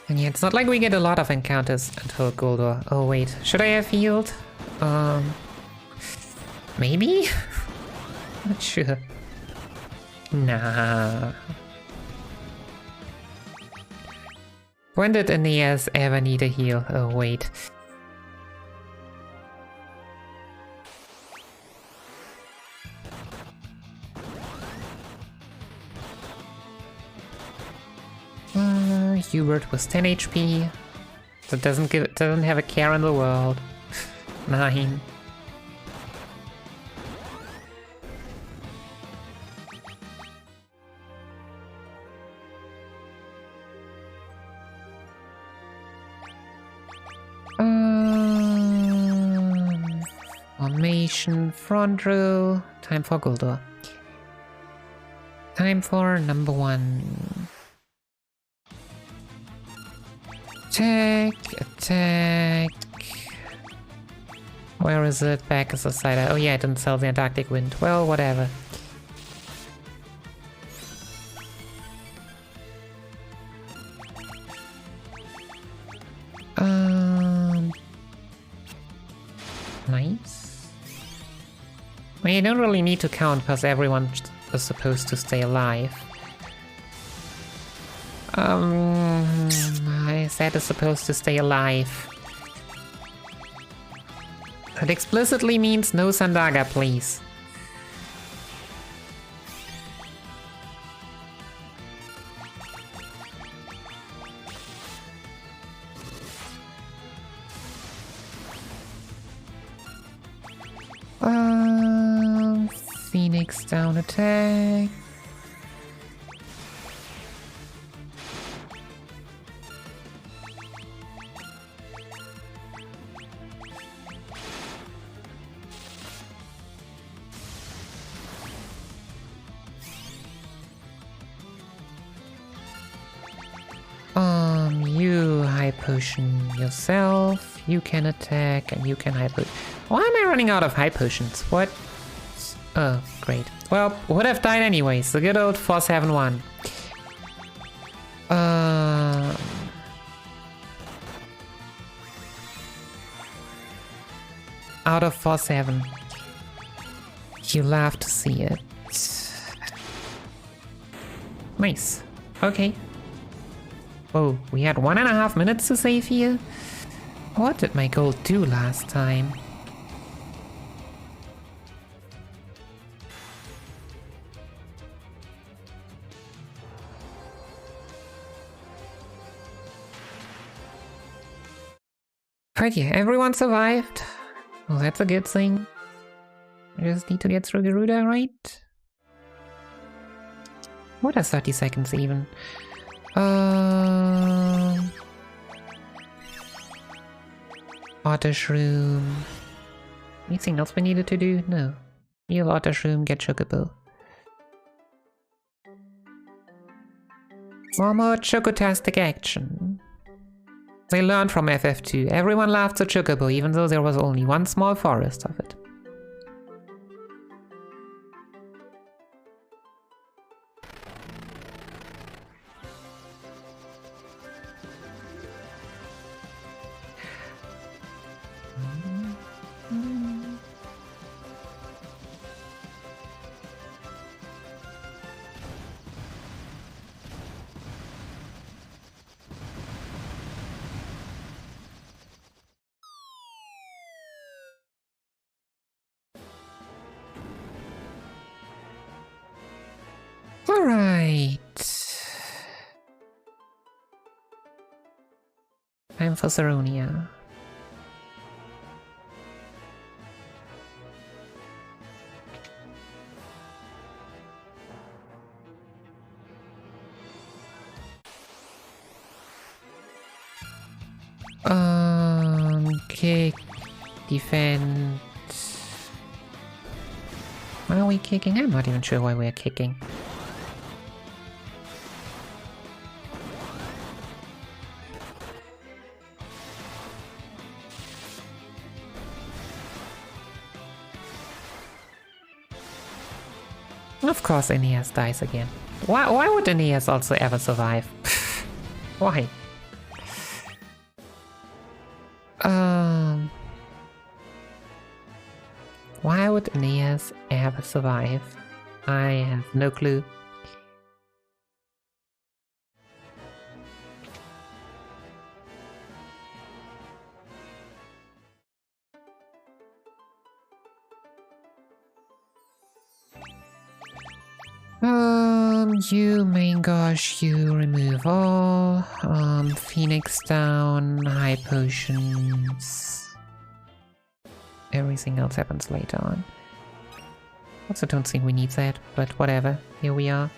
[SPEAKER 1] And yeah, it's not like we get a lot of encounters until Goldor. Oh wait, should I have healed? Maybe? Not sure. Nah. When did Aeneas ever need a heal? Oh wait. Hubert was 10 HP. That doesn't have a care in the world. 9. Formation, front row. Time for Goldor. Time for number 1. Attack. Where is it? Back as a side. Oh yeah, I didn't sell the Antarctic Wind. Well, whatever. Nice. Well, you don't really need to count because everyone is supposed to stay alive. I said it's supposed to stay alive. That explicitly means no Sandaga, please. Phoenix down attack. You high potion yourself. You can attack and you can high potion. Why am I running out of high potions? What? Oh, great. Well, would have died anyways. The good old 471. Out of 4-7. You love to see it. Nice. Okay. Oh, we had 1.5 minutes to save here? What did my gold do last time? But yeah, everyone survived. Well, that's a good thing. I just need to get through Garuda, right? What are 30 seconds even? Otter Shroom. Anything else we needed to do? No. Heal Otter Shroom, get Chocobo. More Chocotastic action. They learned from FF2. Everyone laughed at Chocobo, even though there was only one small forest of it. Time for Saronia. Kick, defend. Why are we kicking? I'm not even sure why we're kicking. Of course Aeneas dies again. Why would Aeneas also ever survive? Why? Why would Aeneas ever survive? I have no clue. You main gosh, you remove all. Phoenix down, high potions. Everything else happens later on. Also don't think we need that, but whatever. Here we are.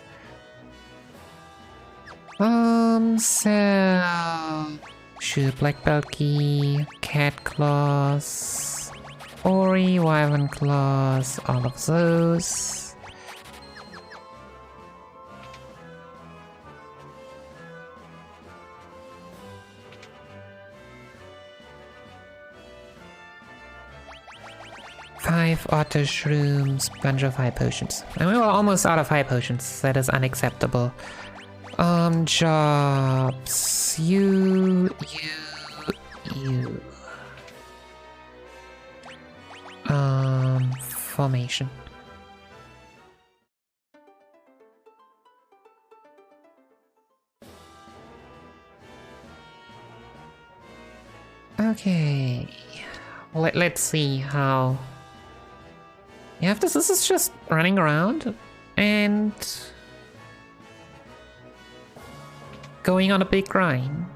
[SPEAKER 1] So... Shoot, Black Belt Key, Cat Claws, Ori, Wyvern Claws, all of those. Five otter shrooms, bunch of high potions. And we were almost out of high potions. That is unacceptable. Jobs. You. Formation. Okay. Let's see how... Yeah, this is just running around and going on a big grind.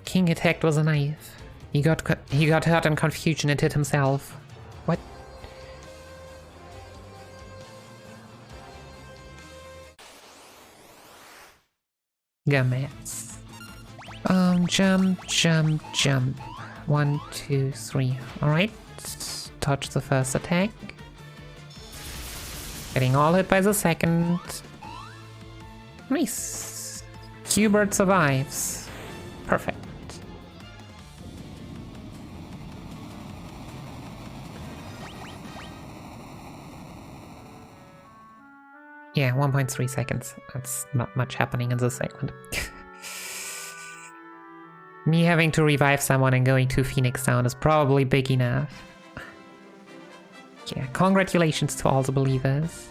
[SPEAKER 1] King attacked with a knife. He got hurt in confusion and hit himself. What? Gummets. Jump, jump, jump. 1, 2, 3. Alright. Touch the first attack. Getting all hit by the second. Nice. Hubert survives. Perfect. Yeah, 1.3 seconds. That's not much happening in this segment. Me having to revive someone and going to Phoenix Town is probably big enough. Yeah, congratulations to all the believers.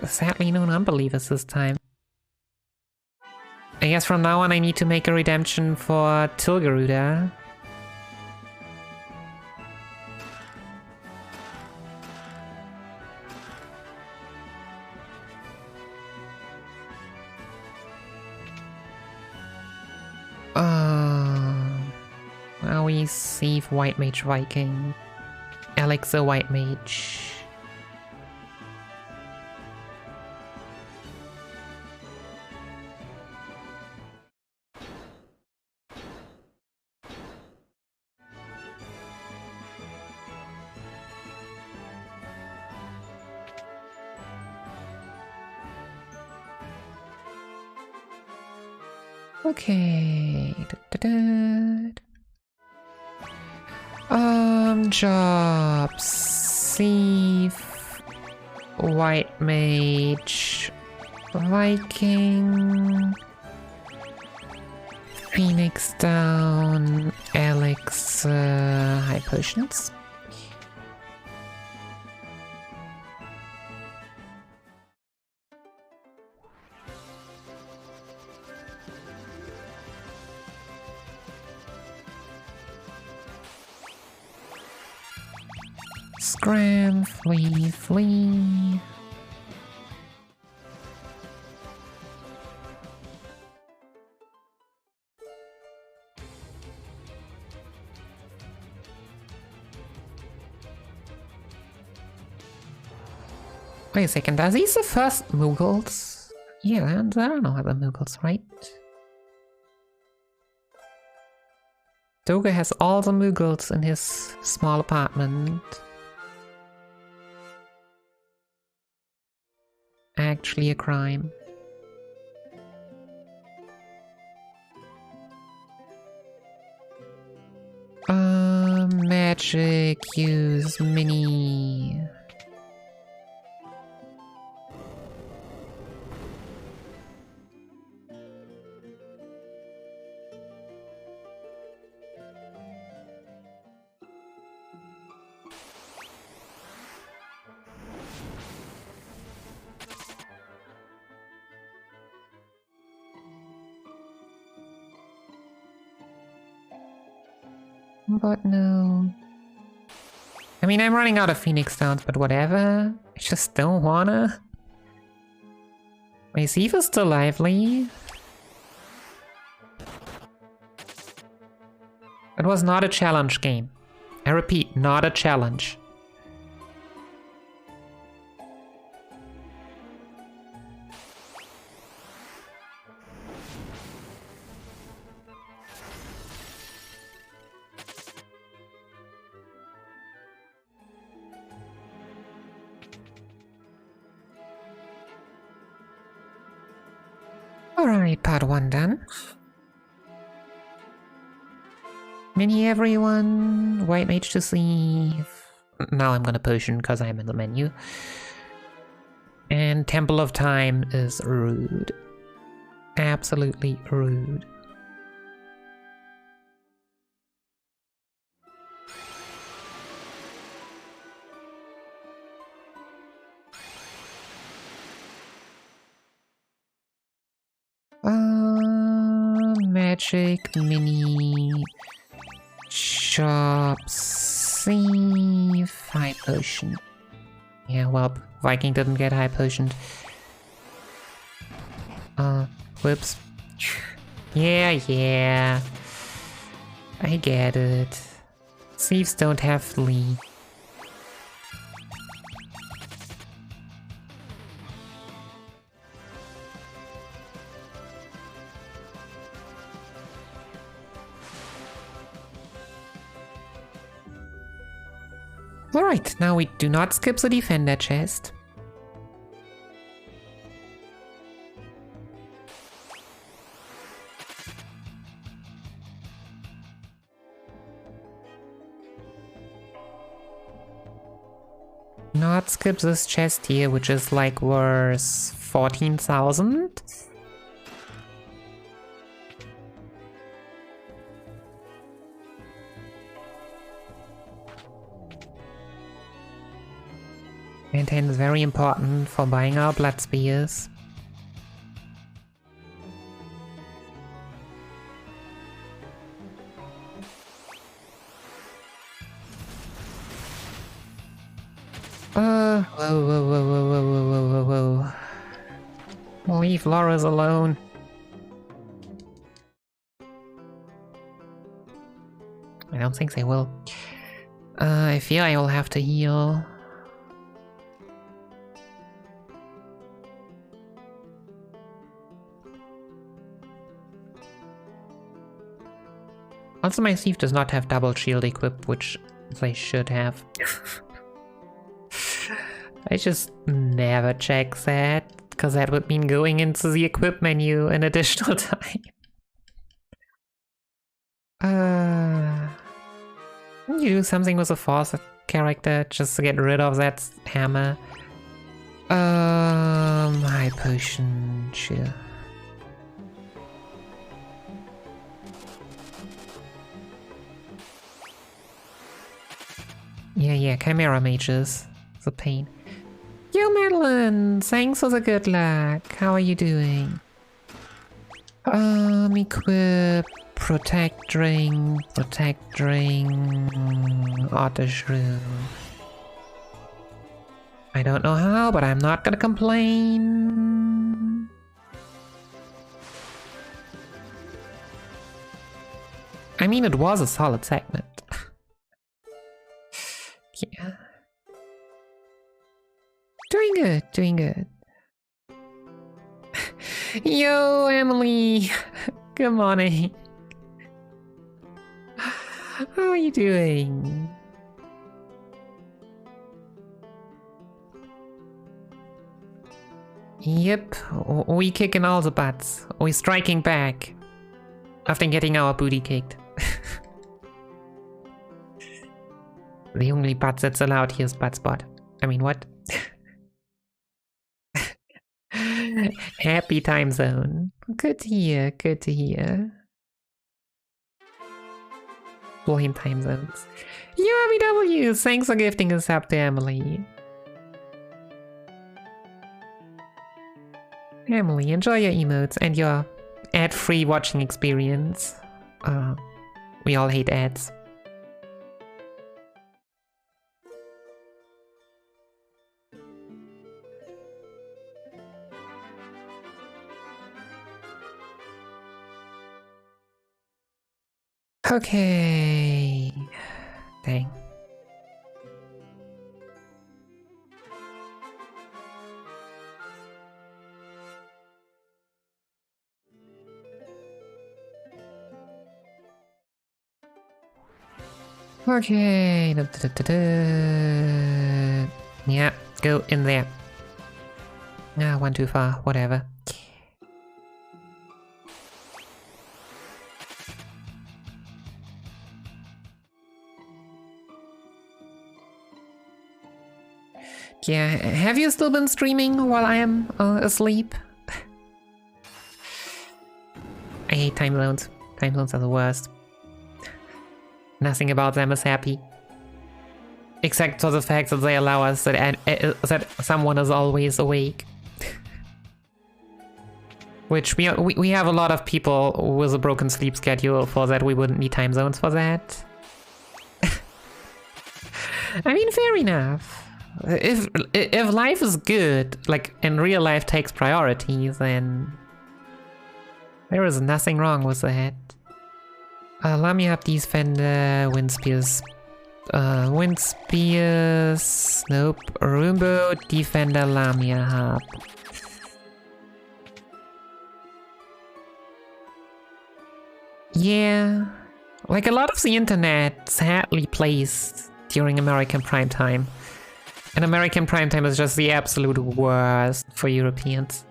[SPEAKER 1] Sadly, no non-believers this time. I guess from now on I need to make a redemption for Tilgaruda. Now we save White Mage Viking. Alex the White Mage. Okay. Jobs. Thief. White Mage. Viking. Phoenix down. Alex. High potions. Scram, flee, flee. Wait a second, are these the first Mughals? Yeah, there are no other Mughals, right? Doga has all the Mughals in his small apartment. Actually a crime. Magic, use mini. But no. I mean, I'm running out of Phoenix Downs, but whatever. I just don't wanna. My Eve is still lively. It was not a challenge game. I repeat, not a challenge. Alright, part 1 done. Mini everyone, white mage to sleeve. Now I'm gonna potion because I'm in the menu. And Temple of Time is rude. Absolutely rude. Magic, mini, shop, save, high potion. Yeah, well, Viking didn't get high potioned. Whoops. Yeah. I get it. Thieves don't have flee. Alright, now we do not skip the defender chest. Not skip this chest here, which is like worth 14,000. Maintain is very important for buying our blood spears. Whoa. Leave Laura's alone. I don't think they will. I fear I will have to heal. Also, my thief does not have double shield equipped, which they should have. I just never check that, because that would mean going into the equip menu an additional time. You do something with a force character just to get rid of that hammer. High potion, sure. Yeah, Chimera mages. It's a pain. Yo, Madeline! Thanks for the good luck. How are you doing? Equip, protect ring, auto shrew. I don't know how, but I'm not gonna complain. I mean, it was a solid segment. Yeah. Doing good, doing good. Yo, Emily! Good morning. How are you doing? Yep, we kicking all the butts. We striking back. After getting our booty kicked. The only butts that's allowed here is butt spot. I mean, what? Happy time zone. Good to hear, good to hear. Blind time zones. URBW, thanks for gifting us up to Emily. Emily, enjoy your emotes and your ad-free watching experience. We all hate ads. Okay. Dang. Okay. Yeah, go in there. Ah, one too far, whatever. Yeah, have you still been streaming while I am asleep? I hate time zones. Time zones are the worst. Nothing about them is happy. Except for the fact that they allow us that someone is always awake. Which we have a lot of people with a broken sleep schedule for that. We wouldn't need time zones for that. I mean, fair enough. If life is good, like, and real life takes priority, then there is nothing wrong with that. Lamia Defender, Wind Spears, nope, Rumbo, Defender, Lamia Hub. Yeah, like a lot of the internet sadly plays during American prime time. And American prime time is just the absolute worst for Europeans.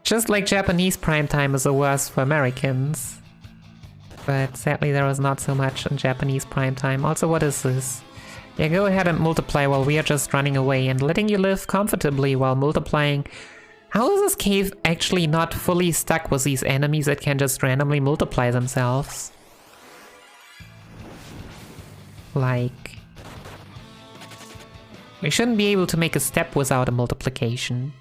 [SPEAKER 1] Just like Japanese prime time is the worst for Americans. But sadly there is not so much in Japanese prime time. Also, what is this? Yeah, go ahead and multiply while we are just running away and letting you live comfortably while multiplying. How is this cave actually not fully stuck with these enemies that can just randomly multiply themselves? Like, we shouldn't be able to make a step without a multiplication.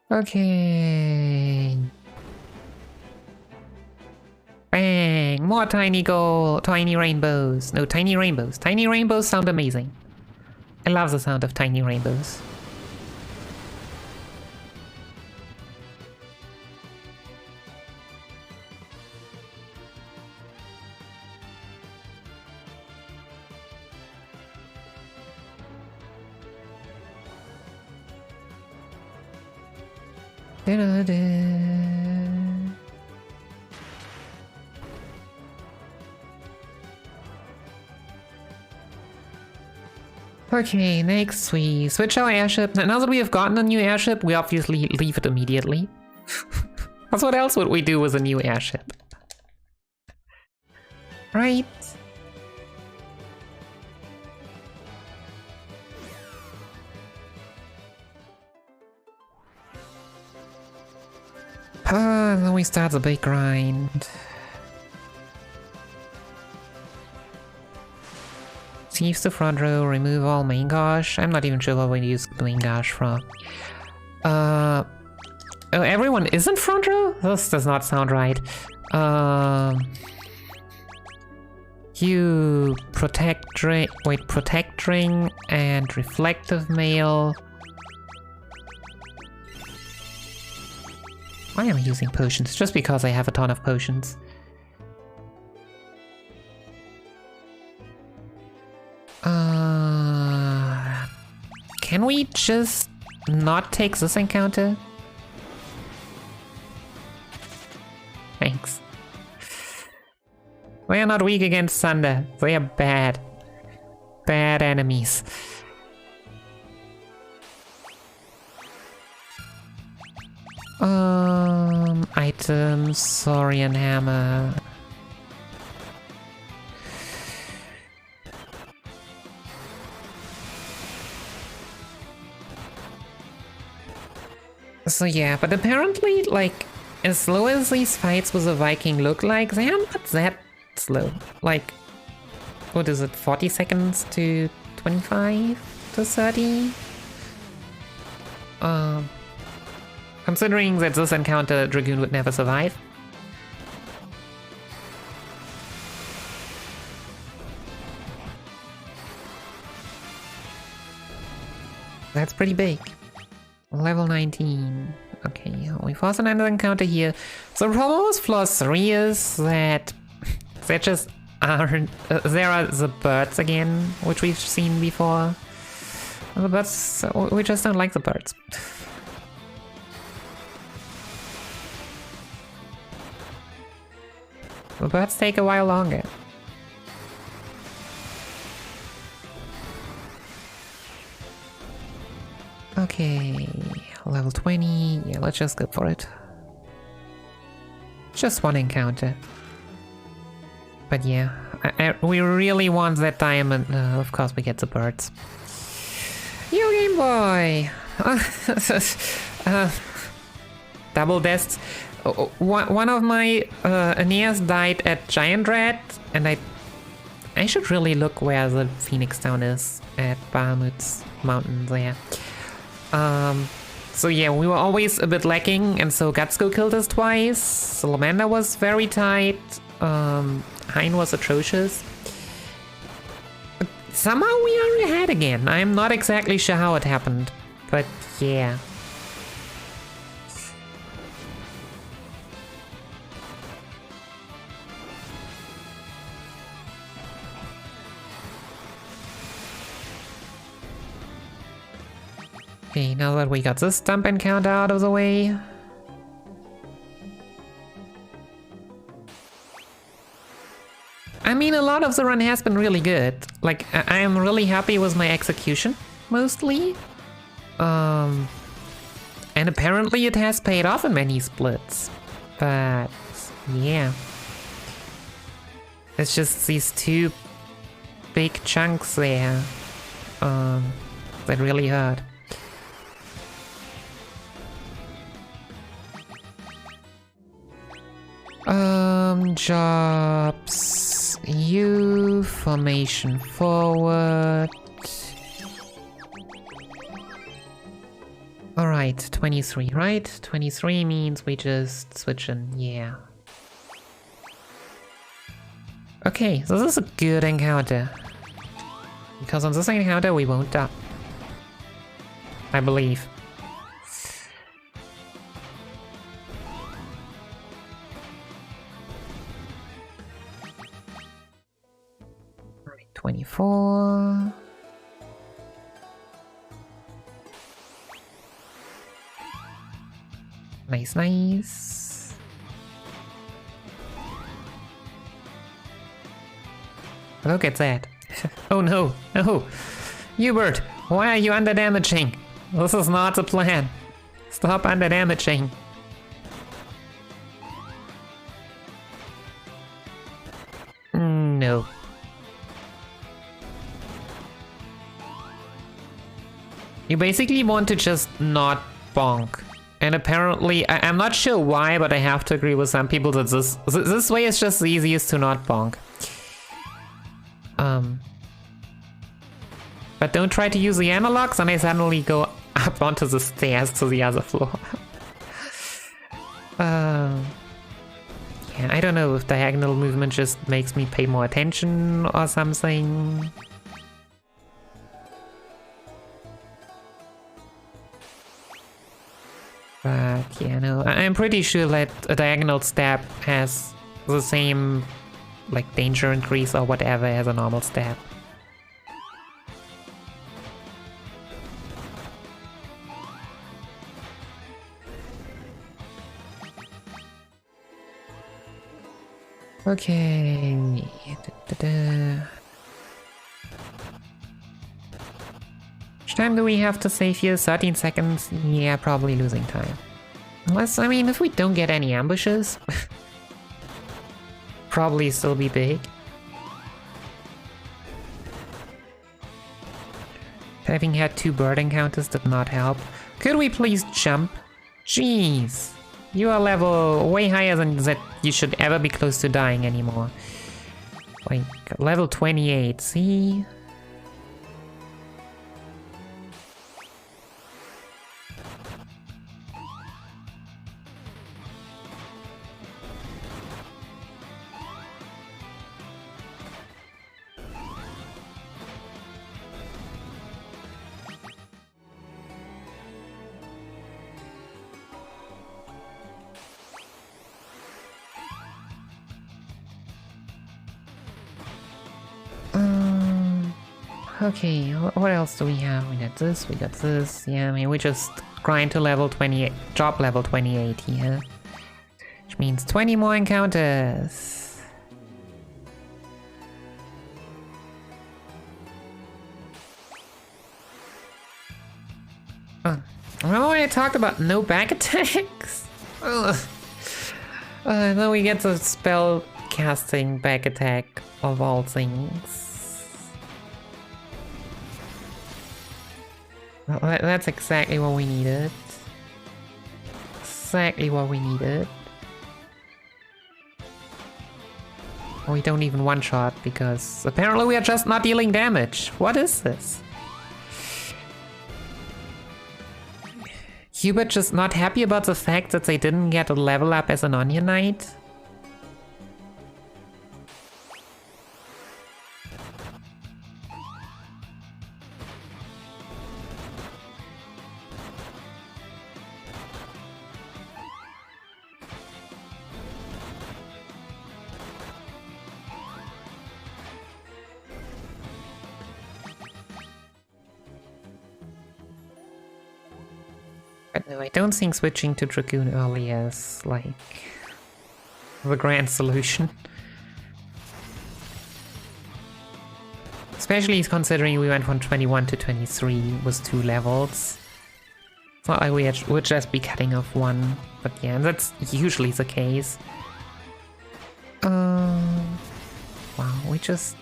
[SPEAKER 1] Okay. Bang! More tiny gold, tiny rainbows. No, tiny rainbows. Tiny rainbows sound amazing. I love the sound of tiny rainbows. Okay, next we switch our airship. Now that we have gotten a new airship, we obviously leave it immediately. Because what else would we do with a new airship? Right? Then we start the big grind. Seize the front row, remove all main gauge. I'm not even sure what we use main gauge from. Oh, everyone isn't front row? This does not sound right. You protect ring, protect ring and reflective mail. Why am I using potions? Just because I have a ton of potions. Can we just not take this encounter? Thanks. They are not weak against thunder. They are bad. Bad enemies. Items, Saurian hammer. So yeah, but apparently, like, as slow as these fights with a Viking look like, they are not that slow. Like, what is it, 40 seconds to 25 to 30? Considering that this encounter Dragoon would never survive. That's pretty big. Level 19. Okay, we force another encounter here. So the problem with floor 3 is that there just aren't... there are the birds again, which we've seen before. The birds... we just don't like the birds. The birds take a while longer. Okay, level 20. Yeah, let's just go for it. Just one encounter. But yeah, we really want that diamond. Of course we get the birds. Yo, Game Boy! Double deaths. One of my Aeneas died at Giant Rat, and I should really look where the Phoenix Town is at Bahamut's mountain there. So yeah, we were always a bit lacking, and so Gutsco killed us twice. Salamander was very tight. Hein was atrocious. But somehow we are ahead again. I'm not exactly sure how it happened, but yeah. Okay, now that we got this stump encounter out of the way. I mean, a lot of the run has been really good. Like, I am really happy with my execution, mostly. And apparently it has paid off in many splits. But, yeah. It's just these two big chunks there that really hurt. Jobs, U, formation forward. Alright, 23, right? 23 means we just switch in, yeah. Okay, so this is a good encounter. Because on this encounter we won't die. I believe. 24. Nice, nice. Look at that. Oh no, no. Hubert, why are you under damaging? This is not the plan. Stop under damaging. No. You basically want to just not bonk And apparently, I'm not sure why, but I have to agree with some people that this way is just the easiest to not bonk. But don't try to use the analogs and I suddenly go up onto the stairs to the other floor. Yeah, I don't know if diagonal movement just makes me pay more attention or something. But yeah, no, I'm pretty sure that a diagonal stab has the same like danger increase or whatever as a normal stab. Okay. How much time do we have to save here? 13 seconds? Yeah, probably losing time. Unless, I mean, if we don't get any ambushes, probably still be big. Having had 2 bird encounters did not help. Could we please jump? Jeez. You are level way higher than that you should ever be close to dying anymore. Like, level 28, see? Okay, what else do we have? We got this, we got this. Yeah, I mean, we just grind to level 28, drop level 28 here. Which means 20 more encounters. Oh, remember when I talked about no back attacks? Then we get the spell casting back attack of all things. Well, that's exactly what we needed. Exactly what we needed. We don't even one-shot because apparently we are just not dealing damage. What is this? Hubert just not happy about the fact that they didn't get a level up as an Onion Knight? But no, I don't think switching to Dragoon early is, like, the grand solution. Especially considering we went from 21 to 23 with 2 levels. It's not like we'd just be cutting off 1, but yeah, that's usually the case. Wow, we just...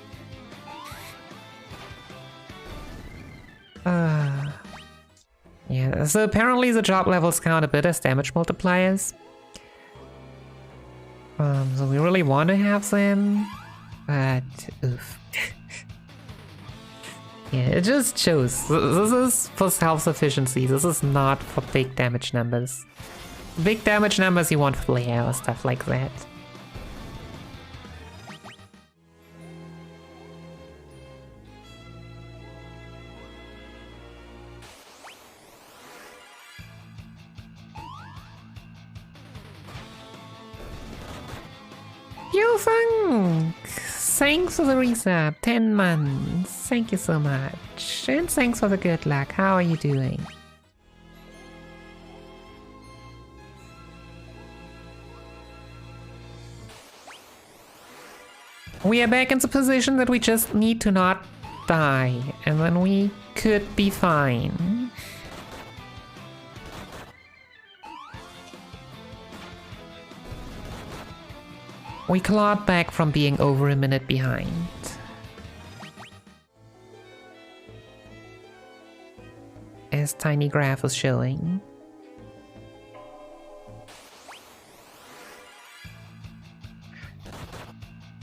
[SPEAKER 1] Yeah, so apparently the job levels count a bit as damage multipliers. So we really want to have them, but oof. Yeah, it just shows. This is for self-sufficiency, this is not for big damage numbers. Big damage numbers you want for Lair or stuff like that. Thanks for the resub, 10 months. Thank you so much. And thanks for the good luck. How are you doing? We are back in the position that we just need to not die, and then we could be fine. We clawed back from being over a minute behind. As tiny graph is showing.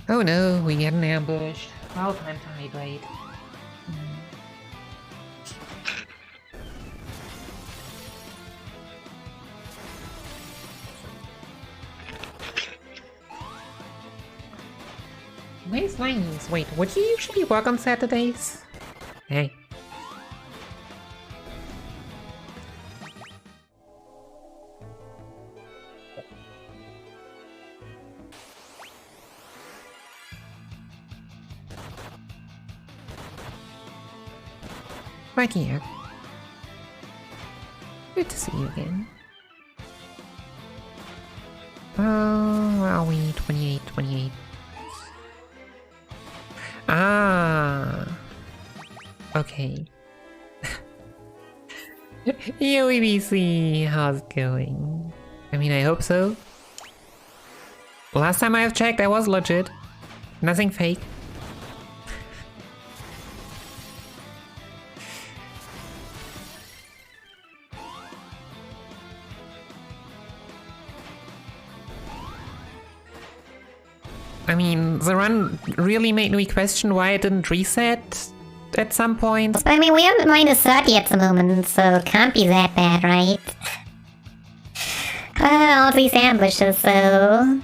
[SPEAKER 1] Oh no, we get an ambush. Well, time to hydrate. Nice, nice. Wait, would you usually work on Saturdays? Hey. Back here. Good to see you again. Where are we? 28, 28. Ah. Okay. Yo, EBC, how's it going? I mean, I hope so. Last time I have checked, I was legit. Nothing fake. I mean, the run really made me question why it didn't reset at some point.
[SPEAKER 2] I mean, we have -30 at the moment, so it can't be that bad, right? All these ambushes, though.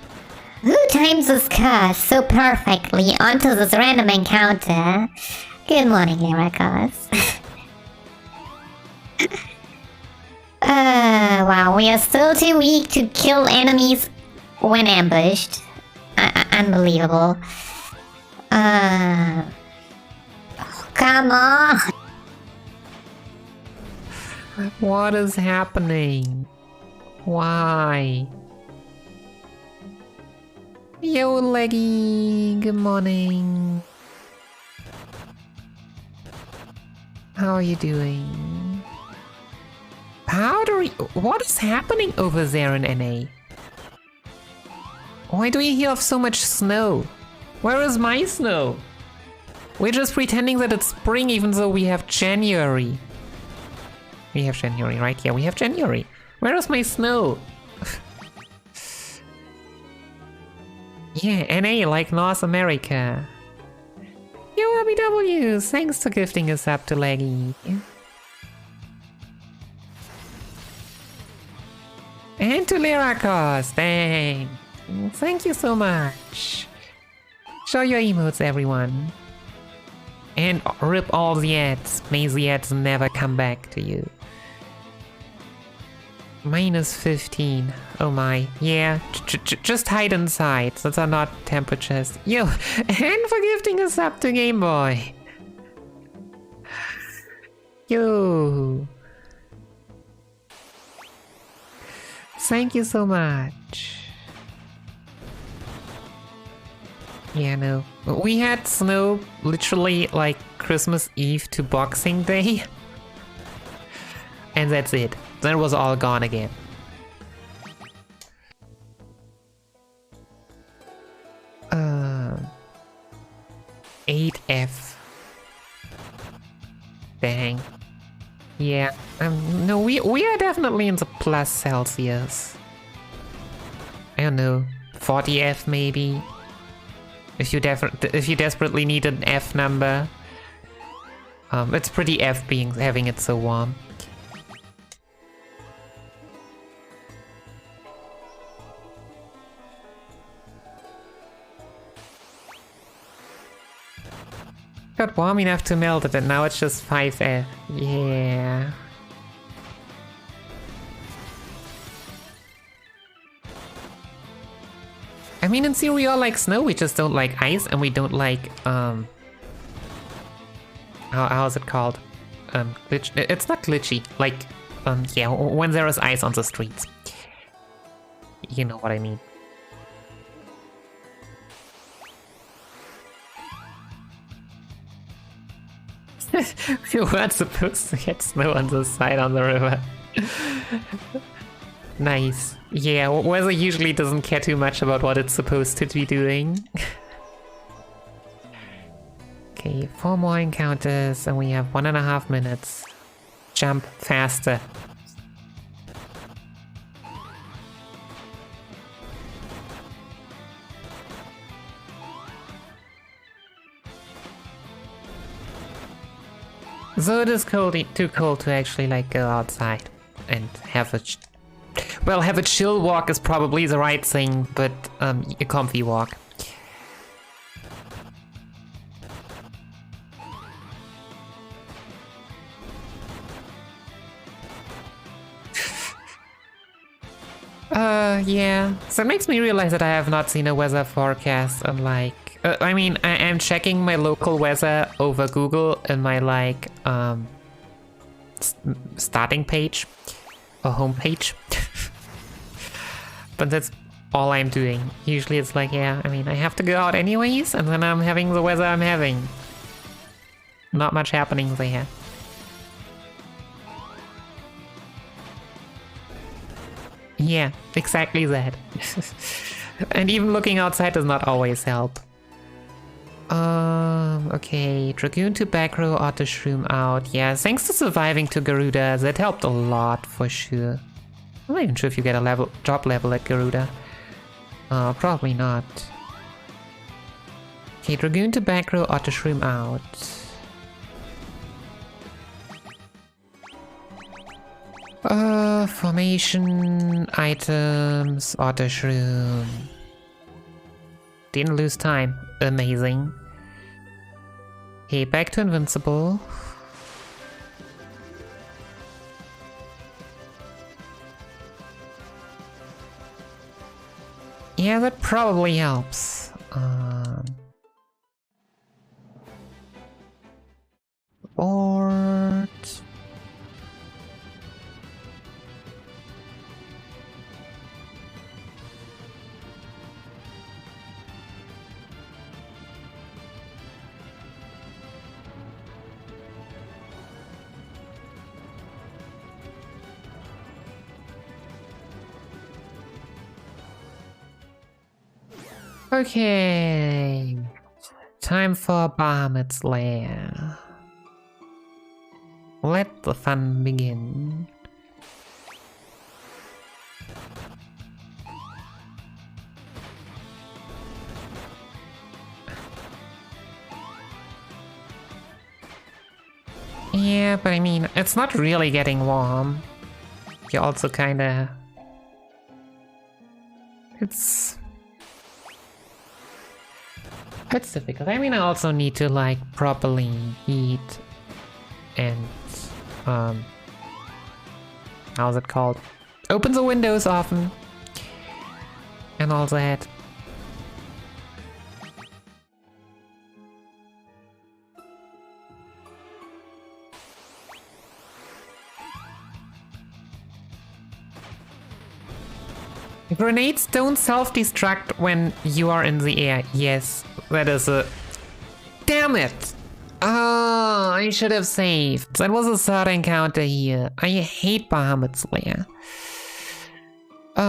[SPEAKER 2] Who times this curse so perfectly onto this random encounter? Good morning, Lyricos. Wow, we are still too weak to kill enemies when ambushed. Unbelievable. Oh, come on!
[SPEAKER 1] What is happening? Why? Yo, Leggy, good morning. How are you doing? Powdery, what is happening over there in NA? Why do we have so much snow? Where is my snow? We're just pretending that it's spring even though we have January. We have January, right? Yeah, we have January. Where is my snow? Yeah, NA like North America. Yo, RBWs, thanks for gifting us up to Leggy. And to Lyricos, thanks. Thank you so much. Show your emotes, everyone. And rip all the ads. May the ads never come back to you. -15. Oh my. Yeah, just hide inside. Those are not temperatures. Yo, and for gifting us up to Game Boy. Yo. Thank you so much. Yeah, no. We had snow literally like Christmas Eve to Boxing Day. And that's it. Then it was all gone again. Uh, 8F. Dang. Yeah. No, we are definitely in the plus Celsius. I don't know. 40F maybe. If you desperately need an F number. It's pretty F having it so warm. Got warm enough to melt it and now it's just 5F. Yeah. I mean, in theory, we all like snow, we just don't like ice, and we don't like, how is it called? Glitch. It's not glitchy. Like, yeah, when there is ice on the streets. You know what I mean. We weren't supposed to get snow on the side on the river. Nice. Yeah, weather usually doesn't care too much about what it's supposed to be doing. Okay, 4 more encounters and we have 1.5 minutes. Jump faster. So it is too cold to actually like go outside and have a have a chill walk is probably the right thing, but a comfy walk. Yeah. So it makes me realize that I have not seen a weather forecast on like... I mean, I am checking my local weather over Google in my like, starting page. Or home page. But that's all I'm doing. Usually it's like, yeah, I mean, I have to go out anyways, and then I'm having the weather I'm having. Not much happening there. Yeah, exactly that. And even looking outside does not always help. Okay, Dragoon to back row, auto shroom out. Yeah, thanks to surviving to Garuda, that helped a lot for sure. I'm not even sure if you get a drop level at Garuda. Probably not. Okay, Dragoon to back row, auto shroom out. Formation, items, auto shroom. Didn't lose time. Amazing. Okay, back to invincible. Yeah, that probably helps. Board. Okay, time for Bahamut's Lair. Let the fun begin. Yeah, but I mean, it's not really getting warm. You also kinda... It's difficult. I mean, I also need to like properly eat and how's it called? Open the windows often and all that. Grenades don't self-destruct when you are in the air. Yes, that is a... Damn it! Oh, I should have saved. That was a third encounter here. I hate Bahamut's Lair. I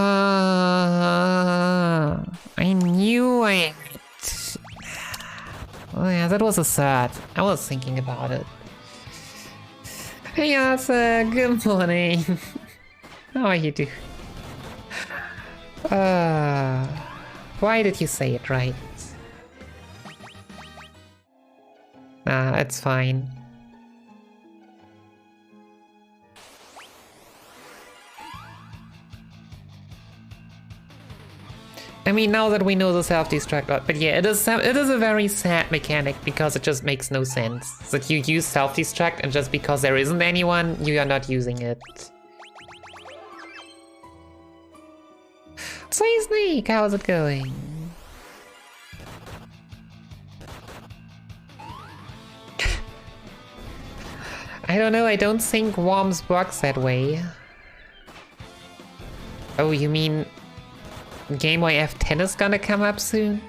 [SPEAKER 1] knew I... Oh yeah, that was a third. I was thinking about it. Hey Arthur, good morning. How are you doing? Why did you say it right? Nah, it's fine. I mean, now that we know the self-destruct, but yeah, it is a very sad mechanic because it just makes no sense that you use self-destruct and just because there isn't anyone, you are not using it. So Snake, how's it going? I don't know, I don't think Worms works that way. Oh, you mean Game Boy F10 is gonna come up soon?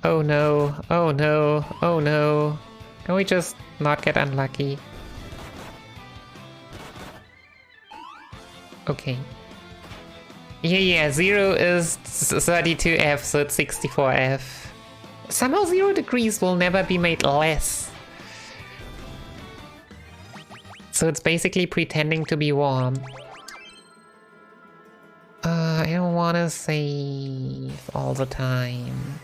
[SPEAKER 1] Oh no, oh no, oh no. Can we just not get unlucky? Okay. Yeah, 0 is 32F, so it's 64F. Somehow 0 degrees will never be made less. So it's basically pretending to be warm. I don't wanna save all the time.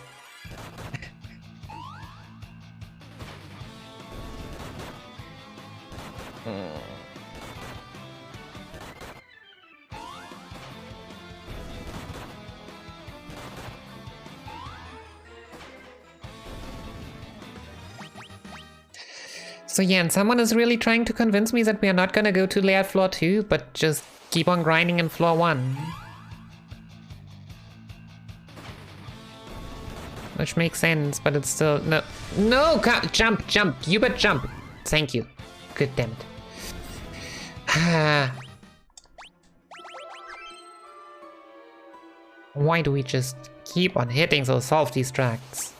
[SPEAKER 1] So yeah, and someone is really trying to convince me that we are not gonna go to Lair floor 2, but just keep on grinding in floor 1. Which makes sense, but it's still... No, jump, you but jump. Thank you. Good damn it. Why do we just keep on hitting those self-destructs?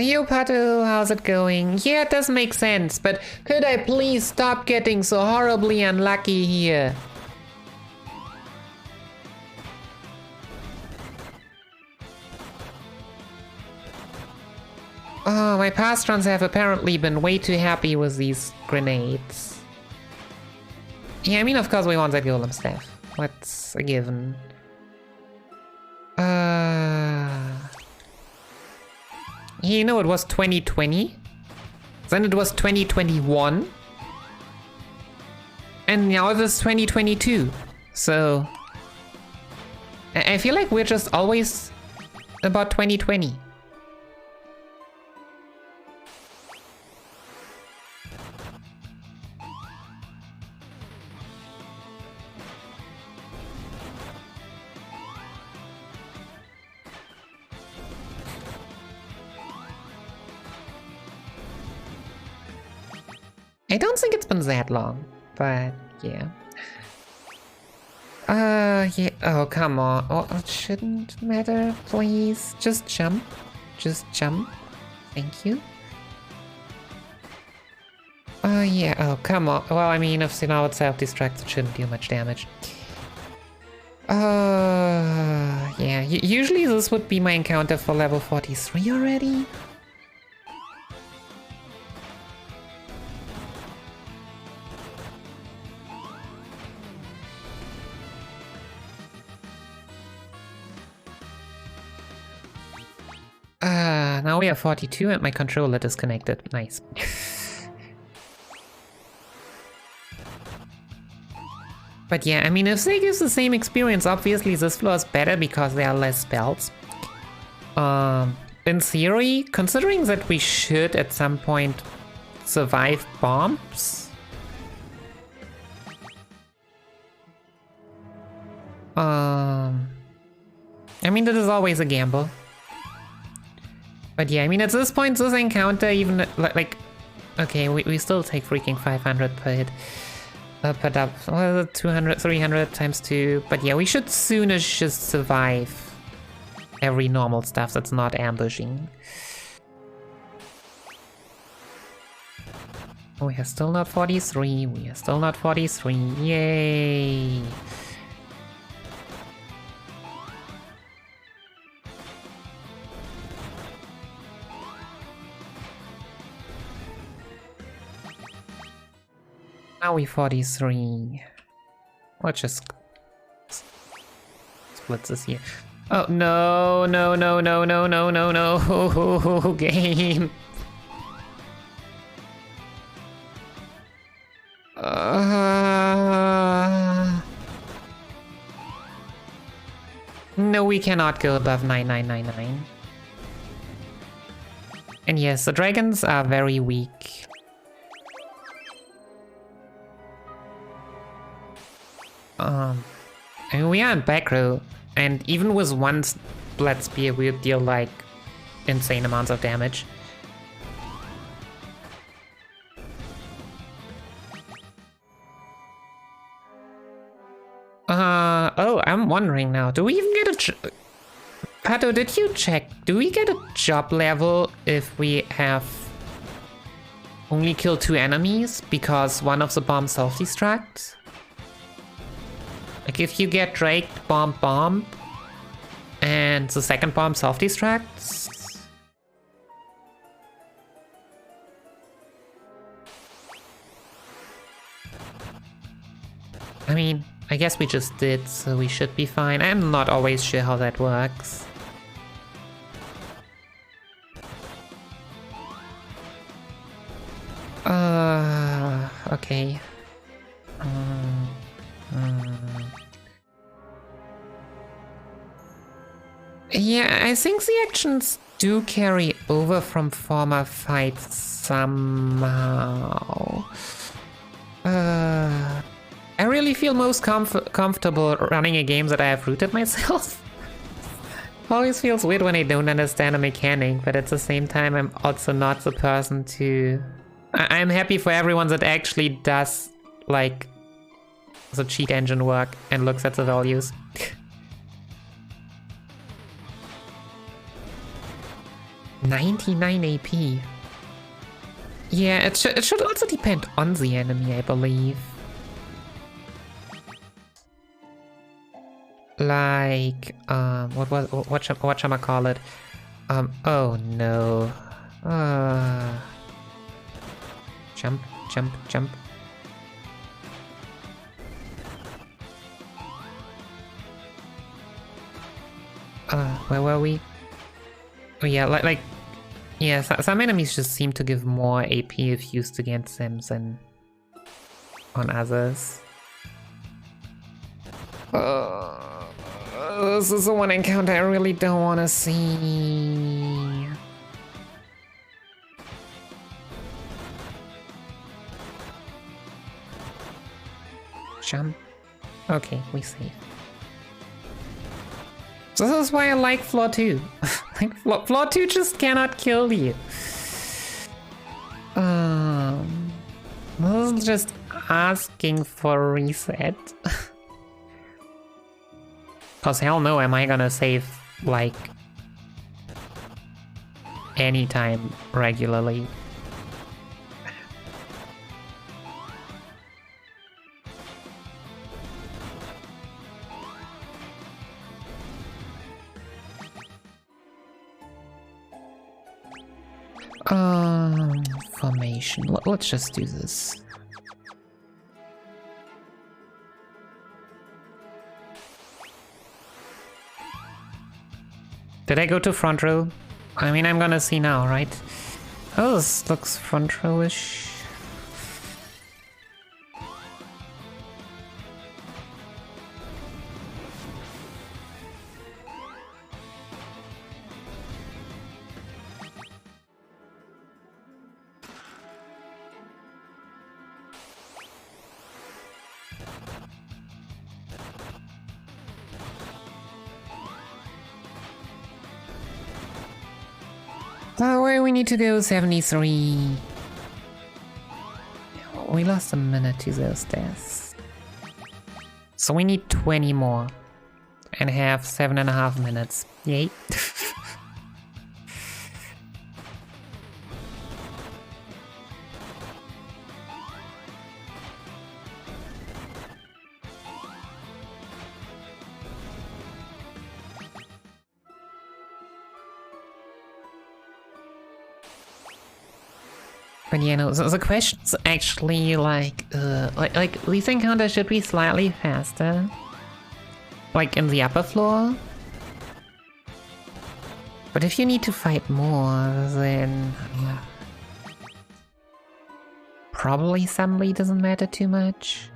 [SPEAKER 1] Yo, Pato, how's it going? Yeah, it does make sense, but could I please stop getting so horribly unlucky here? Oh, my past runs have apparently been way too happy with these grenades. Yeah, I mean, of course we want that golem staff. That's a given. You know, it was 2020, then it was 2021, and now it is 2022, so I feel like we're just always about 2020. I don't think it's been that long, but yeah. Yeah, oh, come on. Oh, it shouldn't matter, please. Just jump. Just jump. Thank you. Yeah, oh, come on. Well, I mean, if now it's self-destruct, it shouldn't do much damage. Yeah, usually this would be my encounter for level 43 already. Now we are 42 and my controller disconnected. Nice. But yeah, I mean, if they give the same experience, obviously this floor is better because there are less spells. In theory, considering that we should at some point survive bombs. I mean, that is always a gamble. But yeah, I mean, at this point, this encounter even, like, okay, we still take freaking 500 per hit. Put up, 200, 300 times 2. But yeah, we should soonish just survive every normal stuff that's not ambushing. We are still not 43, we are still not 43, yay! Now we 43. Let's just split this here. Oh no, no, no, no, no, no, no, no, game. No, we cannot go above 9999. And yes, the dragons are very weak. I mean, we are in back row, and even with one blood spear, we deal like insane amounts of damage. Oh, I'm wondering now. Do we even get a Pato, did you check? Do we get a job level if we have only kill 2 enemies because one of the bombs self-destructs. Like if you get Draked, bomb, and the second bomb self-destructs. I mean, I guess we just did, so we should be fine. I'm not always sure how that works. Okay. Yeah, I think the actions do carry over from former fights somehow. I really feel most comfortable running a game that I have rooted myself. Always feels weird when I don't understand a mechanic, but at the same time I'm also not the person to... I'm happy for everyone that actually does, like, the cheat engine work and looks at the values. 99 AP. Yeah, it should also depend on the enemy, I believe. Like, what shall I call it? Oh no. Jump. Where were we? Oh yeah, like, yeah, some enemies just seem to give more AP if used against them than on others. This is the one encounter I really don't want to see. Jump. Okay, we save. So this is why I like Floor 2. Like, Floor 2 just cannot kill you. This is just asking for a reset. Cause hell no am I gonna save, like, anytime regularly. Formation. Let's just do this. Did I go to front row? I mean, I'm gonna see now, right? Oh, this looks front row-ish. Where we need to go, 73. We lost a minute to those deaths. So we need 20 more. And have 7.5 minutes. Yay. But you know, the question's actually like these encounters should be slightly faster. Like in the upper floor. But if you need to fight more, then probably assembly doesn't matter too much.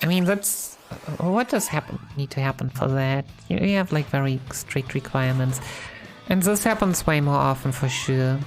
[SPEAKER 1] I mean, that's what does need to happen for that? You have like very strict requirements, and this happens way more often for sure.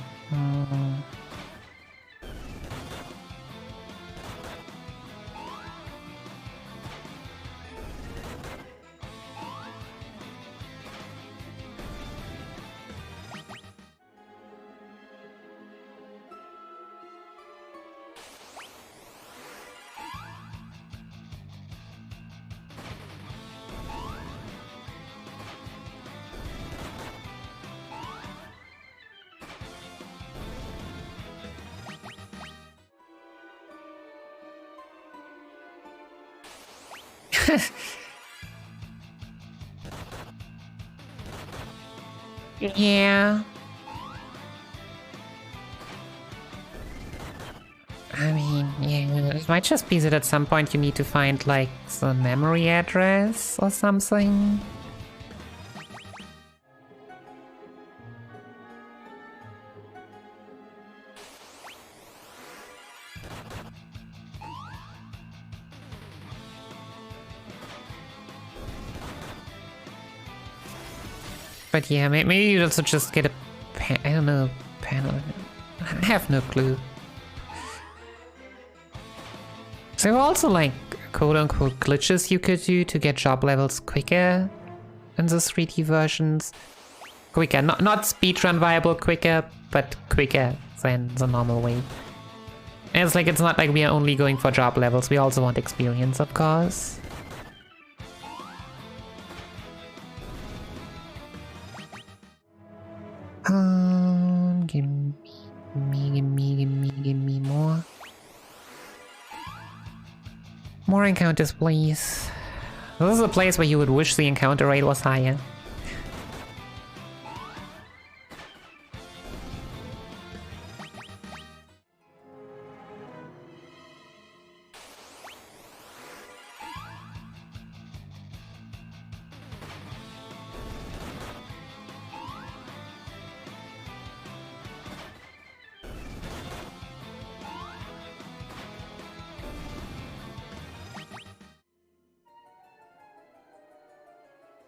[SPEAKER 1] Yeah. I mean, yeah, it might just be that at some point you need to find, like, the memory address or something. But yeah, maybe you also just get a I don't know, panel. I have no clue. There were also like quote-unquote glitches you could do to get job levels quicker in the 3D versions. Quicker, not speedrun viable quicker, but quicker than the normal way. And it's like, it's not like we are only going for job levels, we also want experience, of course. Give me more. More encounters, please. This is a place where you would wish the encounter rate was higher.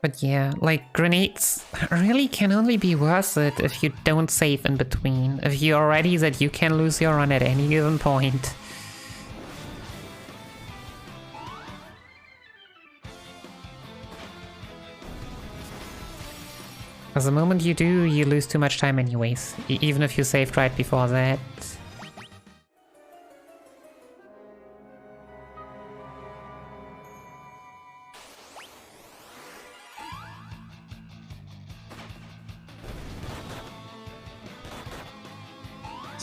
[SPEAKER 1] But yeah, like, grenades really can only be worth it if you don't save in between. If you're ready that you can lose your run at any given point. Because the moment you do, you lose too much time anyways, even if you saved right before that.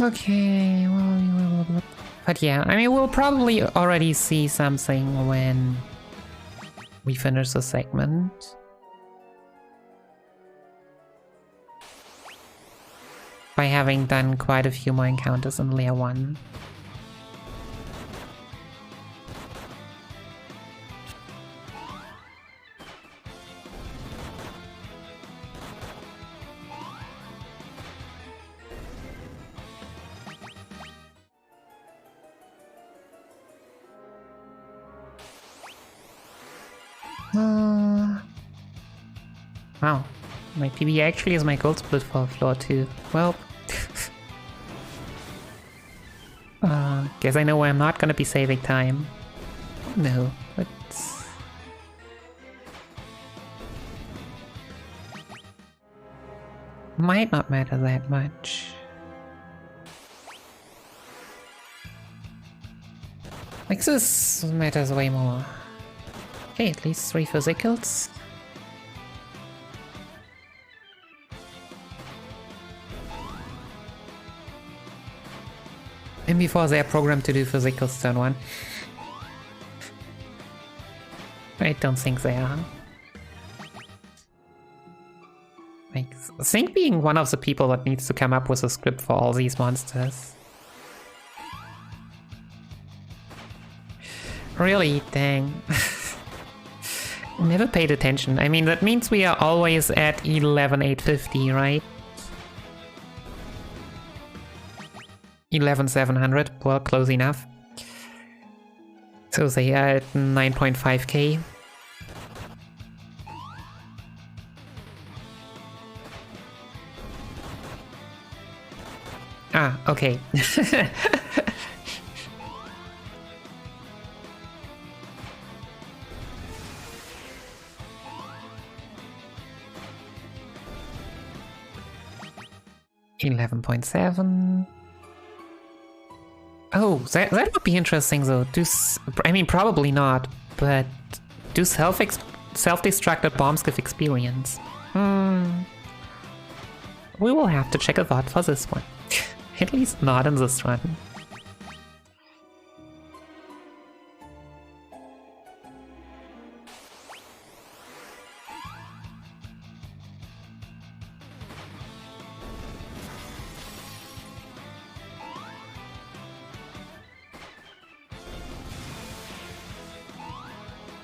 [SPEAKER 1] Okay, well, but yeah, I mean, we'll probably already see something when we finish the segment. By having done quite a few more encounters in Lair 1. Wow, my PB actually is my gold split for floor 2. Well, guess I know where I'm not gonna be saving time. No, but... might not matter that much. Like, this matters way more. Okay, at least 3 physicals. And before they are programmed to do physicals turn 1. I don't think they are. Like, think being one of the people that needs to come up with a script for all these monsters. Really? Dang. Never paid attention. I mean, that means we are always at 11,850, right? 11,700, well, close enough. So they are at 9.5k. Ah, okay. $11.7. Oh, that would be interesting though. I mean, probably not, but do self-destructed bombs give experience? We will have to check it out for this one. At least not in this run.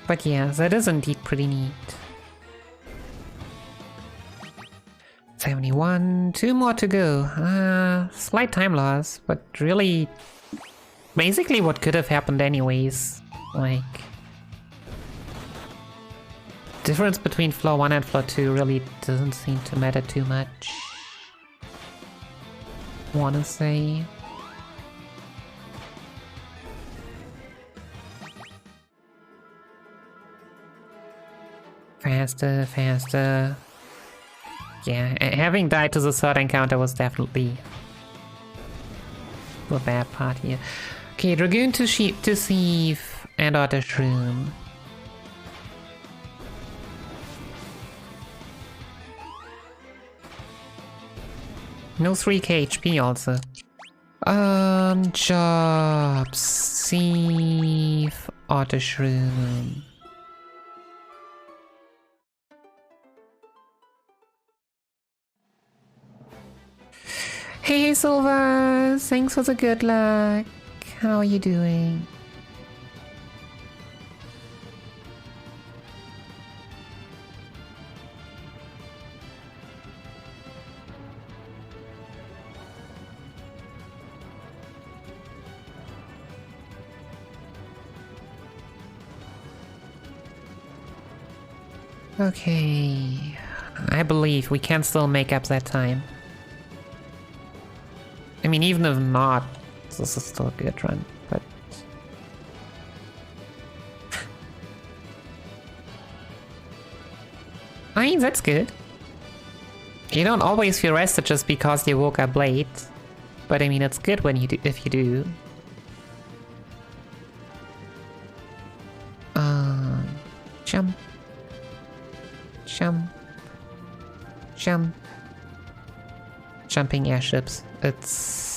[SPEAKER 1] But yeah, that is indeed pretty neat. 71, 2 more to go. Slight time loss, but really basically what could have happened anyways. Like, difference between floor 1 and floor 2 really doesn't seem to matter too much. Wanna say. Faster, faster. Yeah, having died to the third encounter was definitely the bad part here. Okay, Dragoon to Thief and Otter Shroom. No 3k HP also. Jobs, Thief, Otter Shroom. Hey Silver, thanks for the good luck. How are you doing? Okay, I believe we can still make up that time. I mean, even if not, this is still a good run, but... I mean, that's good. You don't always feel rested just because you woke up late, but I mean, it's good when you do, if you do. Jump. Jump. Jump. Jumping airships. It's...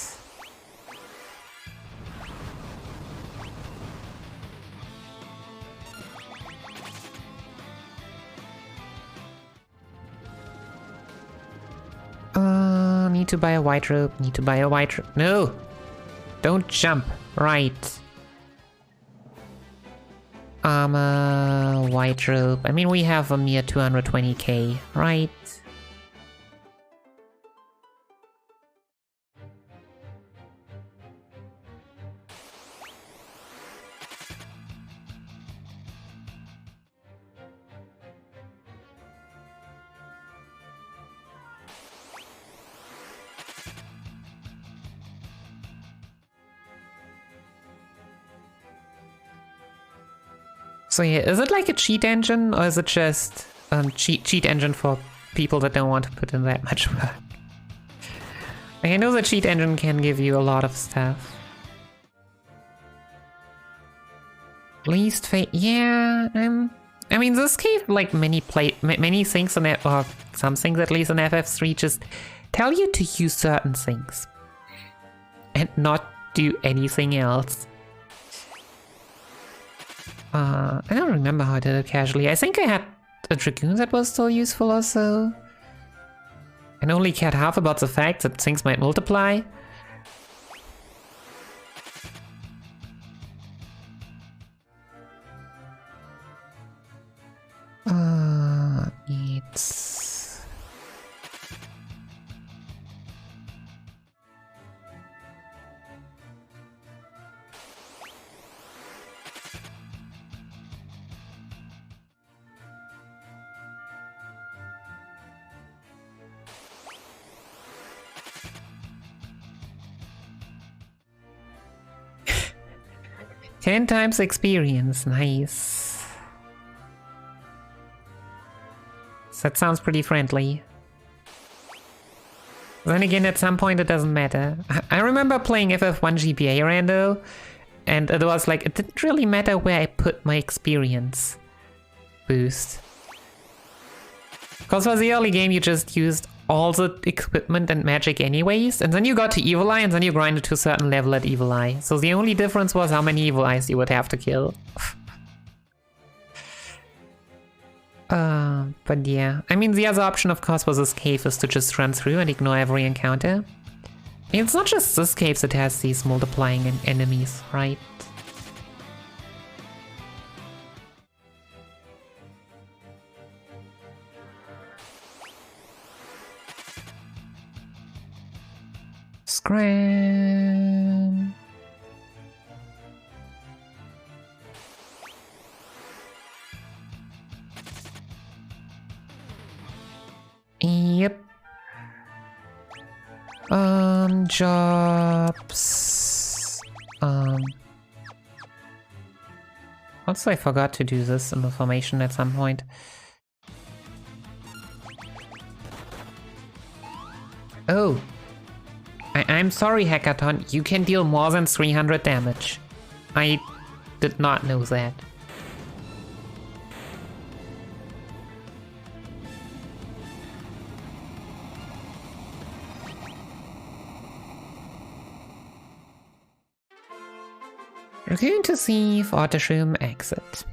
[SPEAKER 1] need to buy a white rope, need to buy a white rope. No! Don't jump. Right. Armor, white rope. I mean, we have a mere 220k, right? So yeah, is it like a cheat engine, or is it just cheat engine for people that don't want to put in that much work? Like, I know the cheat engine can give you a lot of stuff. Least fate, yeah. I mean, this cave, like many things in it, or some things at least in FF3, just tell you to use certain things and not do anything else. I don't remember how I did it casually. I think I had a Dragoon that was still useful or so. And only cared half about the fact that things might multiply. It's... Ten times experience, nice. That sounds pretty friendly. Then again, at some point it doesn't matter. I remember playing FF1 GPA rando, and it was like, it didn't really matter where I put my experience boost. Because for the early game you just used all the equipment and magic anyways, and then you got to Evil Eye, and then you grinded to a certain level at Evil Eye. So the only difference was how many Evil Eyes you would have to kill. But yeah, I mean, the other option of course was this cave is to just run through and ignore every encounter. I mean, it's not just this cave that has these multiplying enemies, right? Scram. Yep. Jobs. Also, I forgot to do this in the formation at some point. Oh. I'm sorry, Hackathon. You can deal more than 300 damage. I did not know that. We're going to see if Autoshroom exit.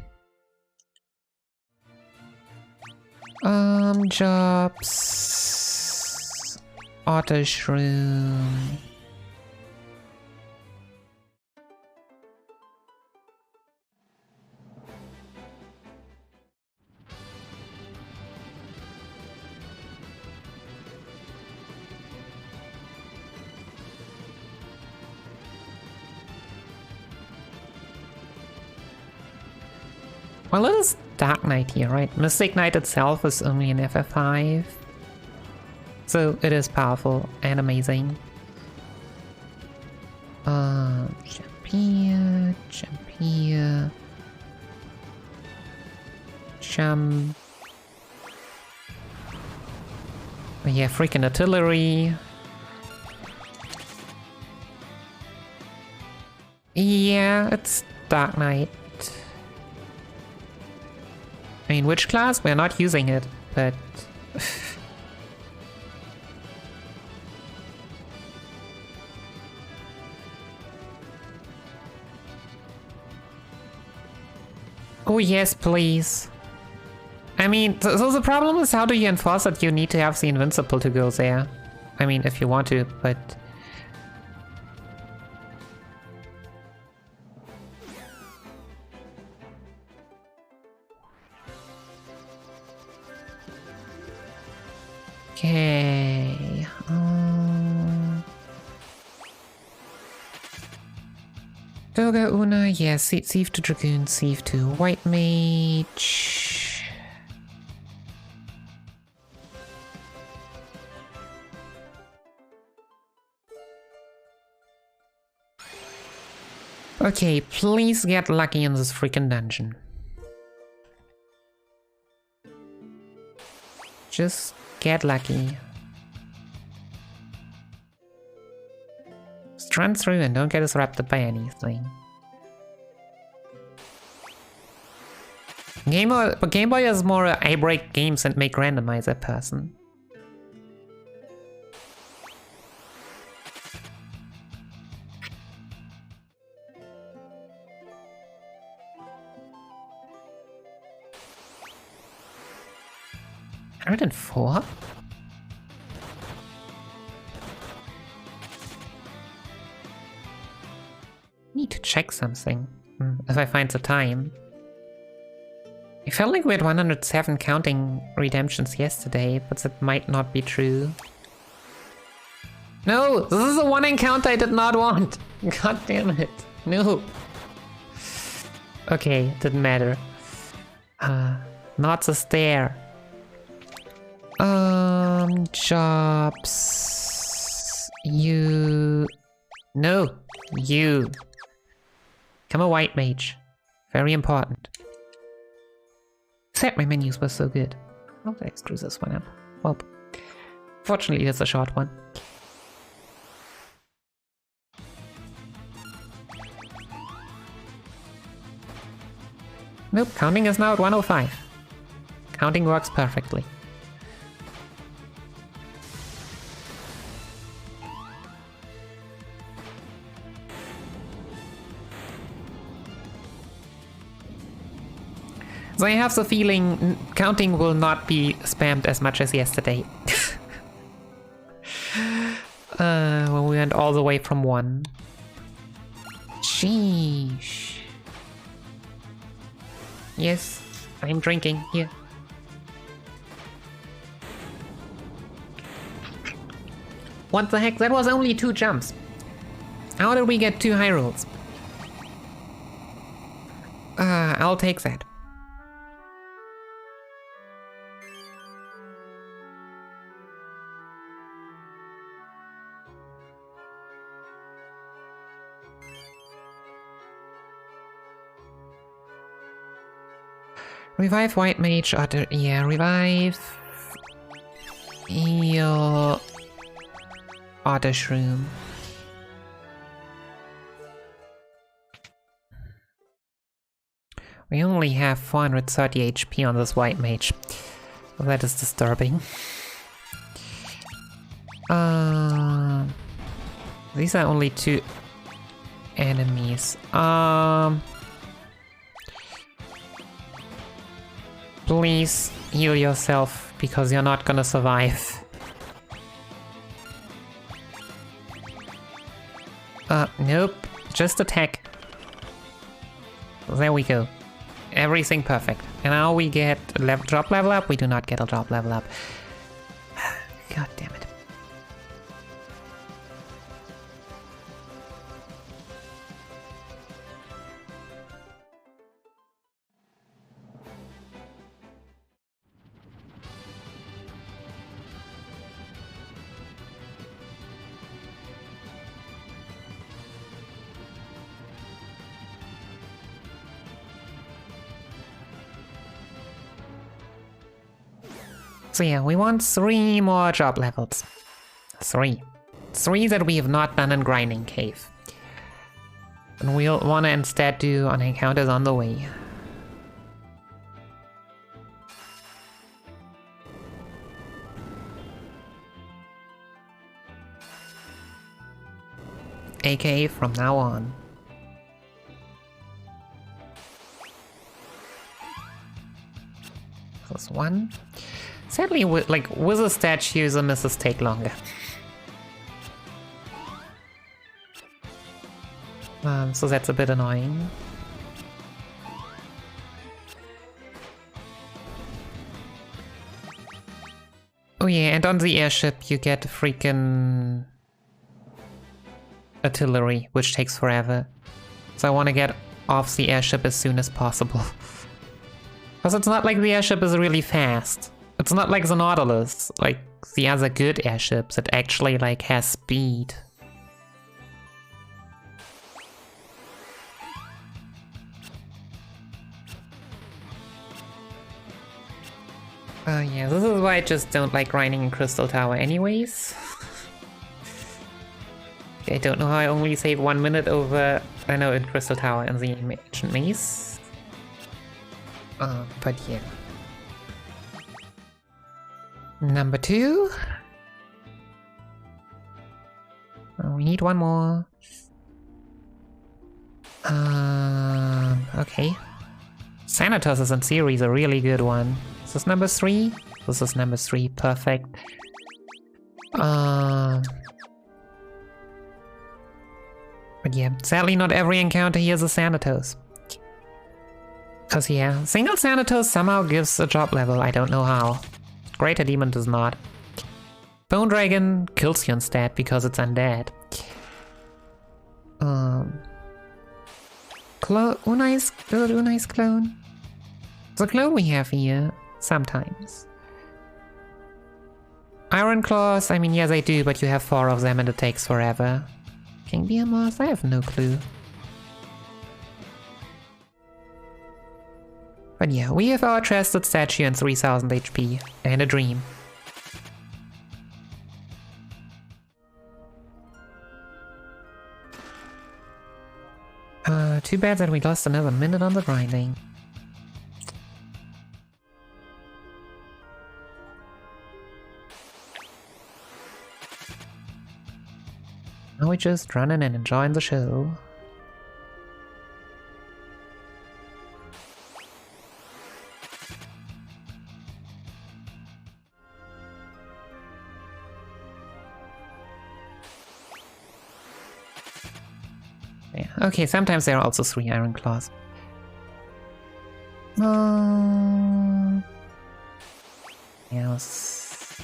[SPEAKER 1] Jobs. Autoshroom. Well, it is Dark Knight here, right? Mystic Knight itself is only an FF5. So it is powerful and amazing. Jump here, jump here. Jump. Oh yeah, freaking artillery. Yeah, it's Dark Knight. I mean, which class? We're not using it, but... Oh yes, please. I mean, so the problem is, how do you enforce that you need to have the Invincible to go there? I mean, if you want to, but... Okay. Doga Una, yeah, Thief to Dragoon, Thief to White Mage. Okay, please get lucky in this freaking dungeon. Just get lucky. Just run through and don't get disrupted by anything. Game Boy is more I break games and make randomizer person. $104? Need to check something, if I find the time. I felt like we had 107 counting redemptions yesterday, but that might not be true. No! This is the one encounter I did not want! God damn it. No! Okay, didn't matter. Not the stair. Jobs. You... No! You! Become a white mage. Very important. Except my menus were so good. How did I screw this one up? Well, fortunately it's a short one. Nope, counting is now at 105. Counting works perfectly. So I have the feeling counting will not be spammed as much as yesterday. When we went all the way from 1. Sheesh. Yes, I'm drinking. Here. What the heck? That was only 2 jumps. How did we get 2 high rolls? I'll take that. Revive White Mage, Otter, yeah, revive your Otter Shroom. We only have 430 HP on this White Mage. Well, that is disturbing. These are only 2 enemies. Please heal yourself, because you're not gonna survive. Nope. Just attack. There we go. Everything perfect. And now we get a drop level up. We do not get a drop level up. God damn it. So yeah, we want 3 more job levels. 3. 3 that we have not done in Grinding Cave. And we'll wanna instead do on encounters on the way. AKA from now on. This one. Sadly, with wizard statues, the misses take longer. So that's a bit annoying. Oh yeah, and on the airship you get freaking artillery, which takes forever. So I want to get off the airship as soon as possible. Because it's not like the airship is really fast. It's not like the Nautilus, like the other good airships that actually has speed. Yeah, this is why I just don't like grinding in Crystal Tower anyways. I don't know how I only save 1 minute over, I know, in Crystal Tower and the Ancient Maze. But yeah. Number 2. Oh, we need 1 more. Okay. Sanatos is in series a really good one. Is this number 3? This is number 3, perfect. But yeah, sadly not every encounter here is a Sanatos. Cause yeah, single Sanatos somehow gives a drop level, I don't know how. Greater Demon does not. Bone Dragon kills you instead because it's undead. Unai's good, Unai's clone. The clone we have here, sometimes. Iron Claws, I mean, yeah, they do, but you have 4 of them and it takes forever. King Behemoth, I have no clue. But yeah, we have our trusted statue and 3000 HP, and a dream. Too bad that we lost another minute on the grinding. Now we're just running and enjoying the show. Yeah. Okay, sometimes there are also 3 Iron Claws. Yes.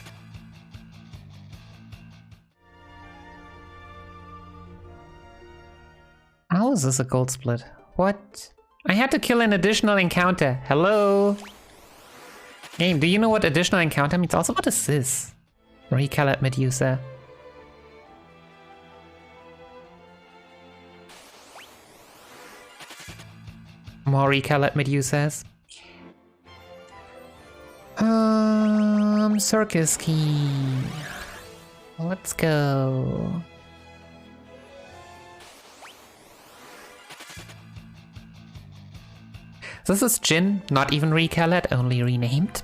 [SPEAKER 1] How is this a gold split? What? I had to kill an additional encounter. Hello? Game, do you know what additional encounter means? Also, what is this? Recolored Medusa. More recolored Medusas. Circus key. Let's go. This is Jin, not even recolored, only renamed.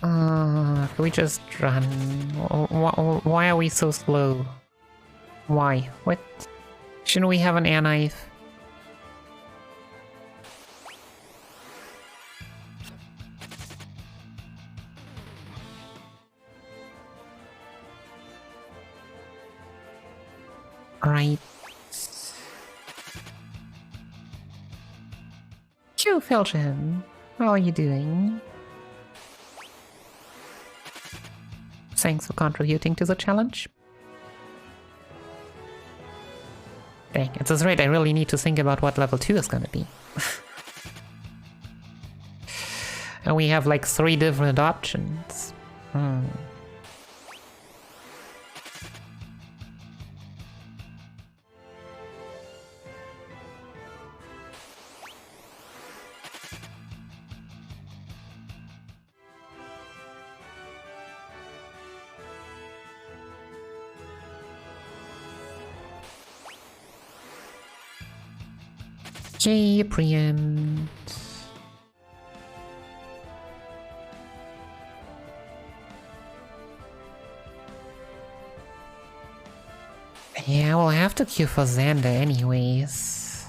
[SPEAKER 1] Can we just run? Why are we so slow? Why? What? Shouldn't we have an air knife? Right. Joe Felsham, how are you doing? Thanks for contributing to the challenge. Dang, at this rate I really need to think about what level 2 is gonna be. And we have like 3 different options. J preempt. Yeah, we'll have to queue for Xander anyways.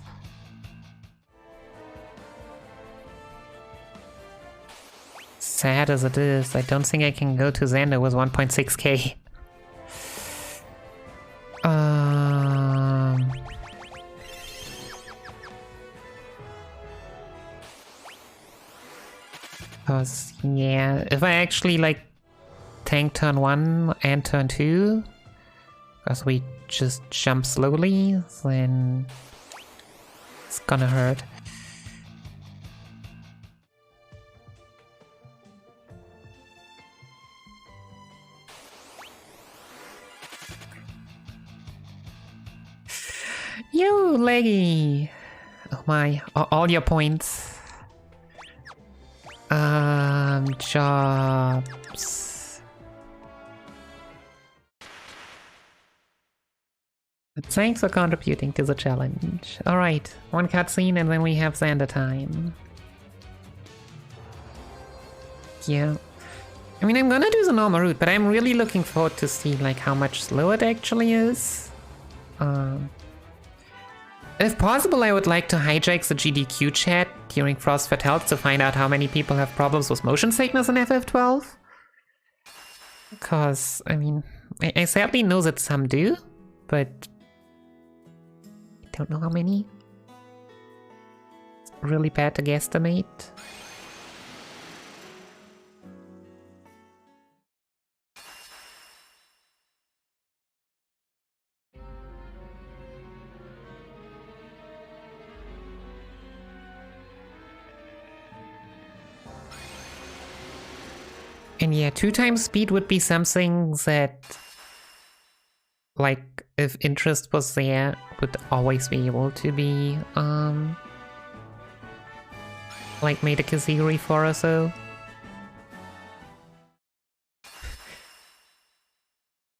[SPEAKER 1] Sad as it is, I don't think I can go to Xander with 1.6k. Because, yeah, if I actually, like, tank turn 1 and turn 2, because we just jump slowly, then it's gonna hurt. Yo, Leggy! Oh my, all your points. Jobs. Thanks for contributing to the challenge. Alright, one cutscene and then we have Xander time. Yeah. I mean, I'm gonna do the normal route, but I'm really looking forward to see like how much slower it actually is. If possible, I would like to hijack the GDQ chat during Frostfed Health to find out how many people have problems with motion sickness in FF12. Because, I mean, I sadly know that some do, but I don't know how many. It's really bad to guesstimate. And yeah, 2 times speed would be something that, like, if interest was there, would always be able to be, like, made a category for or so.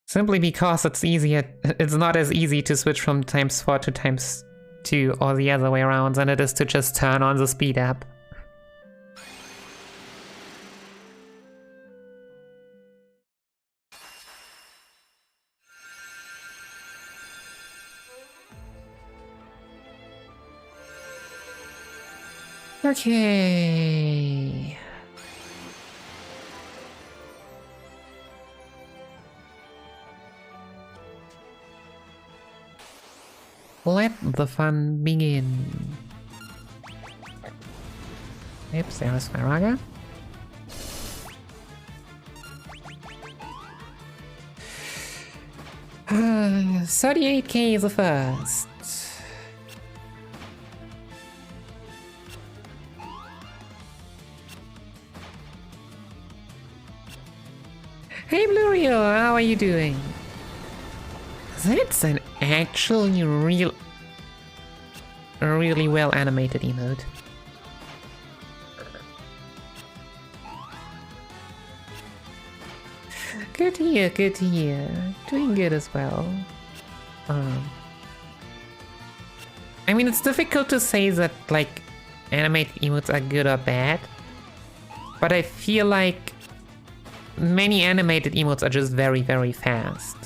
[SPEAKER 1] Simply because it's easier, it's not as easy to switch from ×4 to ×2 or the other way around than it is to just turn on the speed app. Okay. Let the fun begin. Oops, there's Faraga. 38k is the first. Hey Blurio, how are you doing? That's an actually really well animated emote. Good to hear, good to hear. Doing good as well. I mean, it's difficult to say that, like, animated emotes are good or bad. But I feel like many animated emotes are just very, very fast.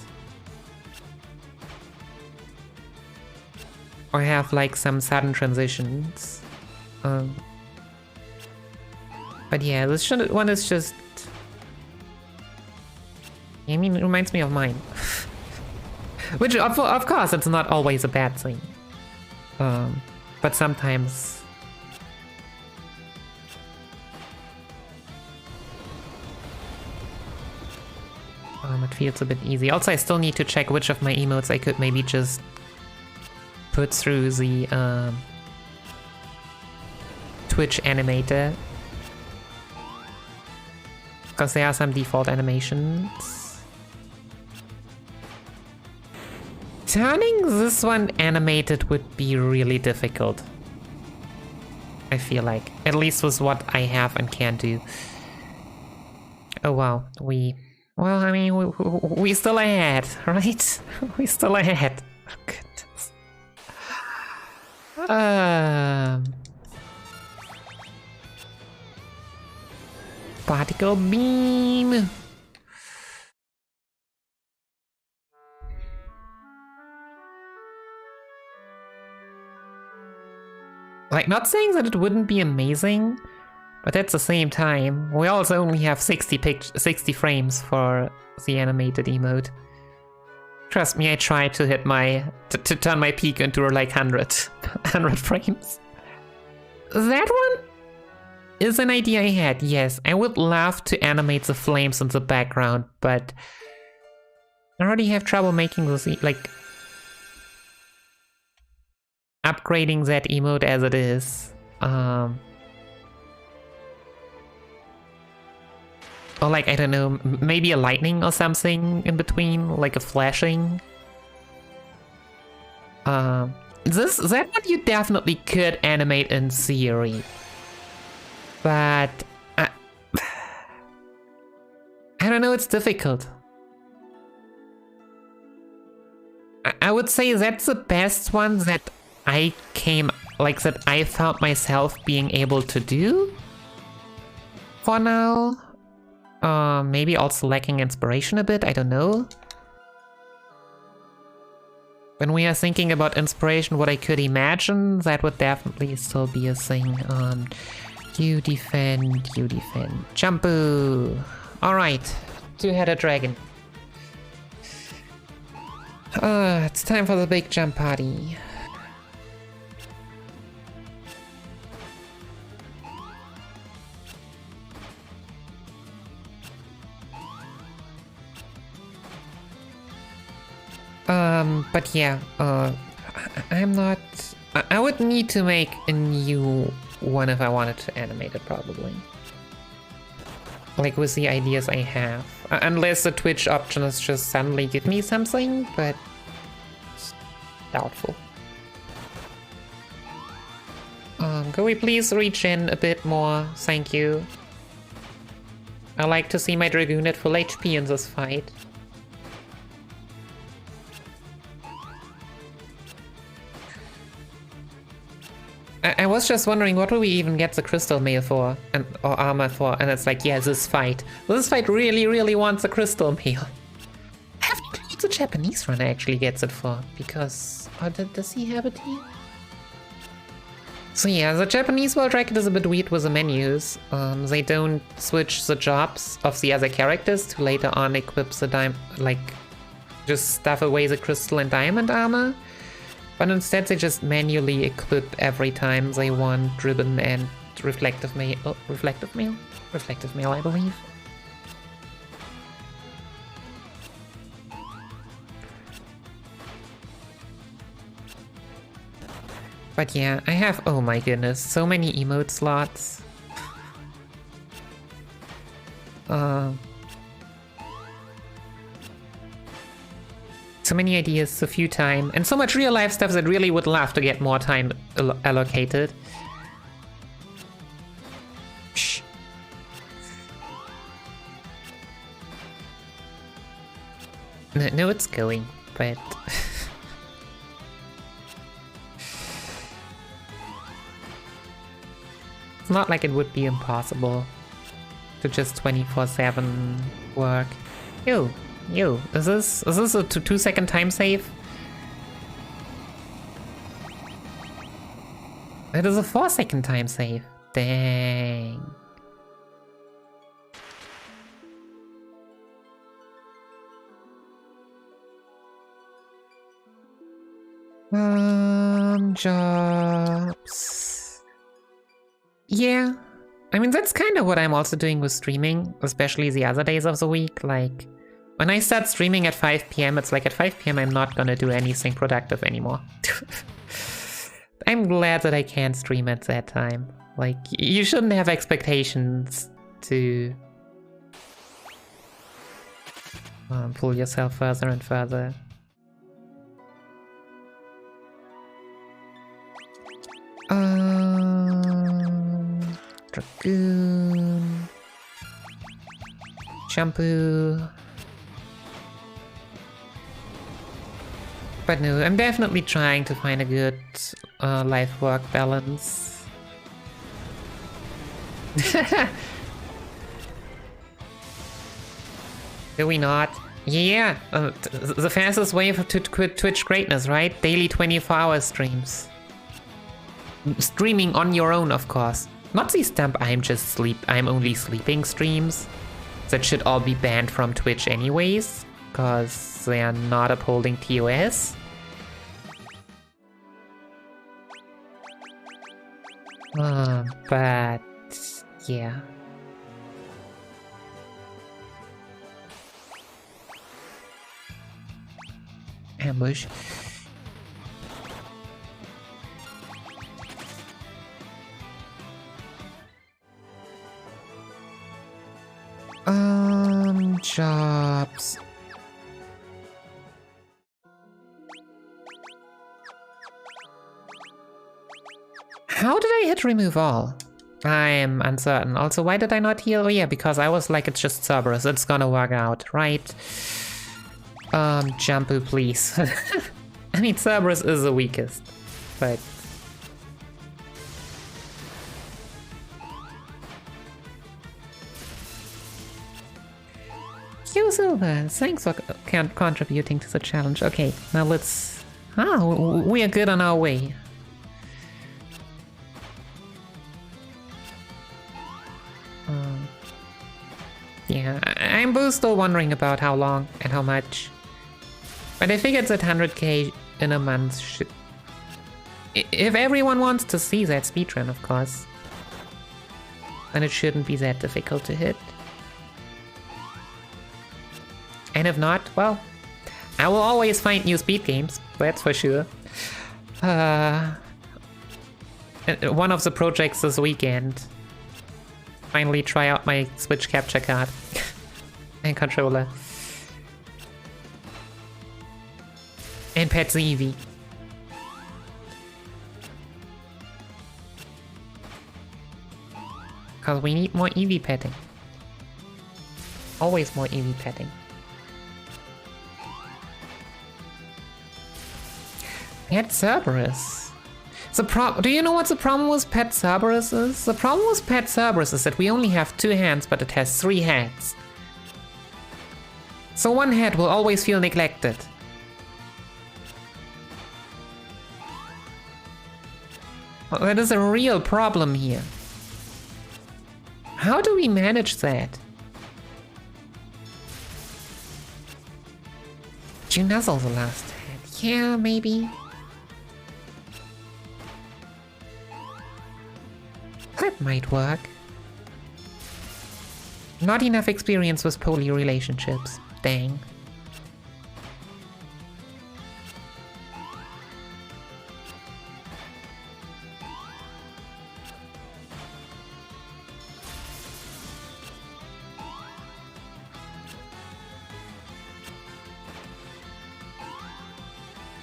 [SPEAKER 1] Or have, like, some sudden transitions. But yeah, this one is just... I mean, it reminds me of mine. Which, of course, it's not always a bad thing. But sometimes... it feels a bit easy. Also, I still need to check which of my emotes I could maybe just put through the Twitch animator. Because there are some default animations. Turning this one animated would be really difficult. I feel like. At least with what I have and can do. Oh wow, well, I mean, we still ahead, right? We still ahead. Oh, goodness. Particle beam. Like, not saying that it wouldn't be amazing, but at the same time, we also only have 60 frames for the animated emote. Trust me, I tried to hit to turn my peak into like 100 frames. That one is an idea I had, yes. I would love to animate the flames in the background, but I already have trouble making this, like, upgrading that emote as it is. Or like, I don't know, maybe a lightning or something in between, like a flashing. That one you definitely could animate in theory. But I don't know, it's difficult. I would say that's the best one that I found myself being able to do for now. Maybe also lacking inspiration a bit, I don't know. When we are thinking about inspiration, what I could imagine, that would definitely still be a thing. You defend. Jumpu! Alright, two-headed dragon. It's time for the big jump party. But yeah, I'm not... I would need to make a new one if I wanted to animate it, probably. Like, with the ideas I have. Unless the Twitch options just suddenly give me something, but... it's doubtful. Could we please reach in a bit more? Thank you. I like to see my Dragoon at full HP in this fight. I was just wondering, what will we even get the crystal mail for, or armor for? And it's like, yeah, this fight. This fight really wants a crystal mail. I have no clue what the Japanese runner actually gets it for, because... does he have a team? So yeah, the Japanese world record is a bit weird with the menus. They don't switch the jobs of the other characters to later on equip the just stuff away the crystal and diamond armor. But instead they just manually equip every time they want ribbon and reflective mail. Oh, reflective mail? Reflective mail, I believe. But yeah, I have, oh my goodness, so many emote slots. So many ideas, so few time, and so much real life stuff that really would love to get more time allocated. Shh. No, it's going, but... It's not like it would be impossible to just 24/7 work. Yo, is this a 2-second time save? It is a 4-second time save. Dang. Jobs. Yeah. I mean, that's kind of what I'm also doing with streaming, especially the other days of the week. Like, when I start streaming at 5 PM, it's like at 5 PM I'm not gonna do anything productive anymore. I'm glad that I can't stream at that time. Like, you shouldn't have expectations to pull yourself further and further. Dragoon. Shampoo. But no, I'm definitely trying to find a good life-work balance. Do we not? Yeah, the fastest way to quit Twitch greatness, right? Daily 24-hour streams. Streaming on your own, of course. Not these dump I'm only sleeping streams. That should all be banned from Twitch anyways, because they are not upholding TOS. But yeah. Ambush. Jobs. How did I hit remove all? I'm uncertain. Also, why did I not heal? Oh yeah, because I was like, it's just Cerberus. It's gonna work out, right? Jumpu, please. I mean, Cerberus is the weakest, but... Yo, Silver, thanks for contributing to the challenge. Okay, now let's... we are good on our way. Yeah, I'm both still wondering about how long and how much. But I figured that 100k in a month should... If everyone wants to see that speedrun, of course. Then it shouldn't be that difficult to hit. And if not, well, I will always find new speed games, that's for sure. One of the projects this weekend. Finally try out my Switch capture card and controller. And pet the Eevee. Cause we need more Eevee petting. Always more Eevee petting. Pet Cerberus. Do you know what the problem with Pet Cerberus is? The problem with Pet Cerberus is that we only have 2 hands, but it has 3 heads. So one head will always feel neglected. Well, that is a real problem here. How do we manage that? You nuzzle the last head. Yeah, maybe. That might work. Not enough experience with poly relationships. Dang.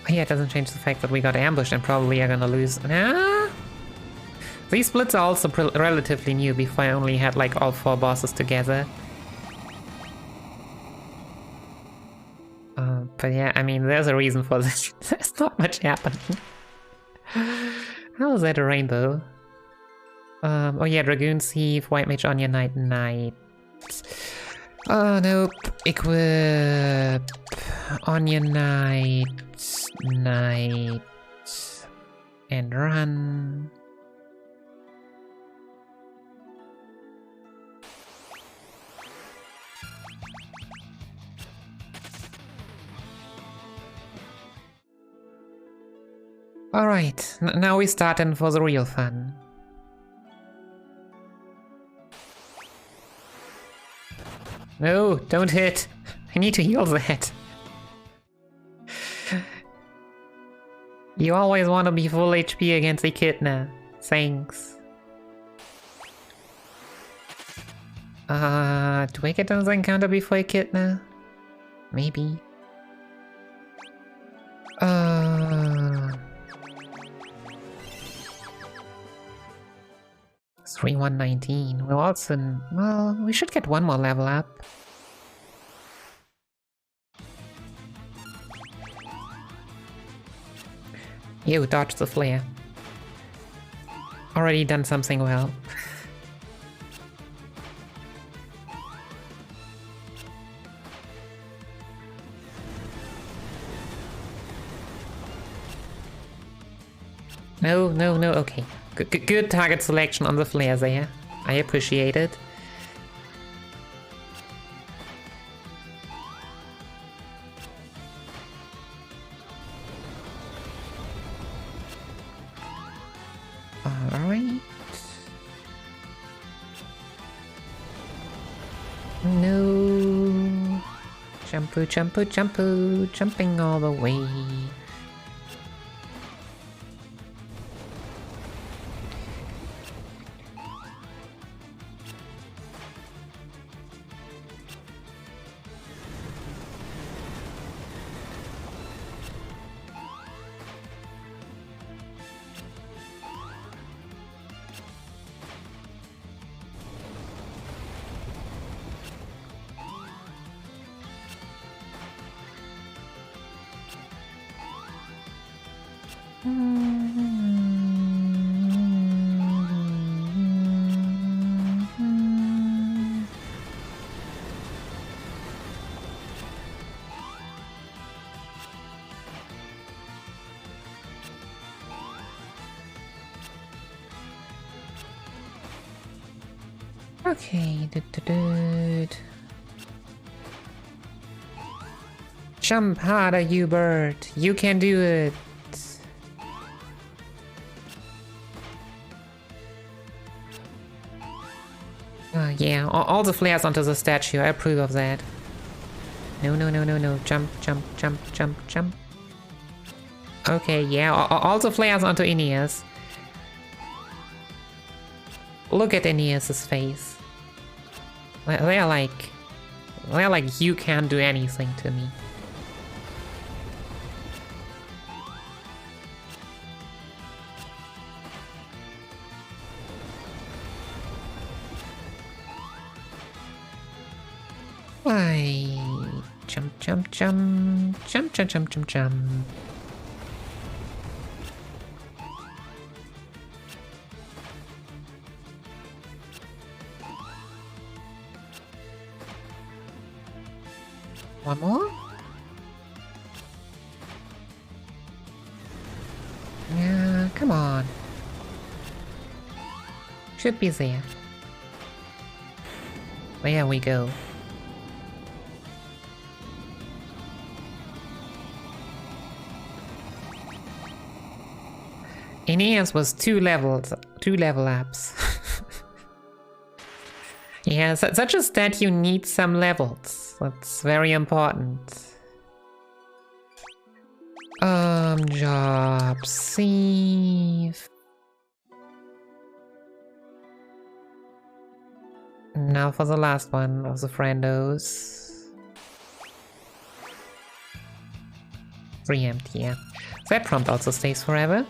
[SPEAKER 1] Yeah, it doesn't change the fact that we got ambushed and probably are gonna lose. Nah. These splits are also relatively new. Before I only had like all 4 bosses together. But yeah, I mean, there's a reason for this. There's not much happening. How is that a rainbow? Oh yeah, Dragoon Thief, White Mage Onion Knight, Knight. Oh, nope. Equip. Onion Knight. Knight. And run. Alright, now we start in for the real fun. No, don't hit. I need to heal that. You always want to be full HP against Echidna. Thanks. Do I get another encounter before Echidna? Maybe. 3119. We'll also... well, we should get one more level up. You dodged the flare. Already done something well. No, okay. Good target selection on the flare there. I appreciate it. Alright. No. Jumping all the way. Okay, Jump harder, you bird. You can do it. Yeah, all the flares onto the statue. I approve of that. No. Jump. Okay, yeah, all the flares onto Aeneas. Look at Aeneas' face. They're like, you can't do anything to me. Why? Jump. One more? Yeah, come on. Should be there. There we go. Aeneas was two level ups. Yeah, such a stat you need some levels. That's very important. Job save. Now for the last one of the friendos. 3 empty, yeah. That prompt also stays forever.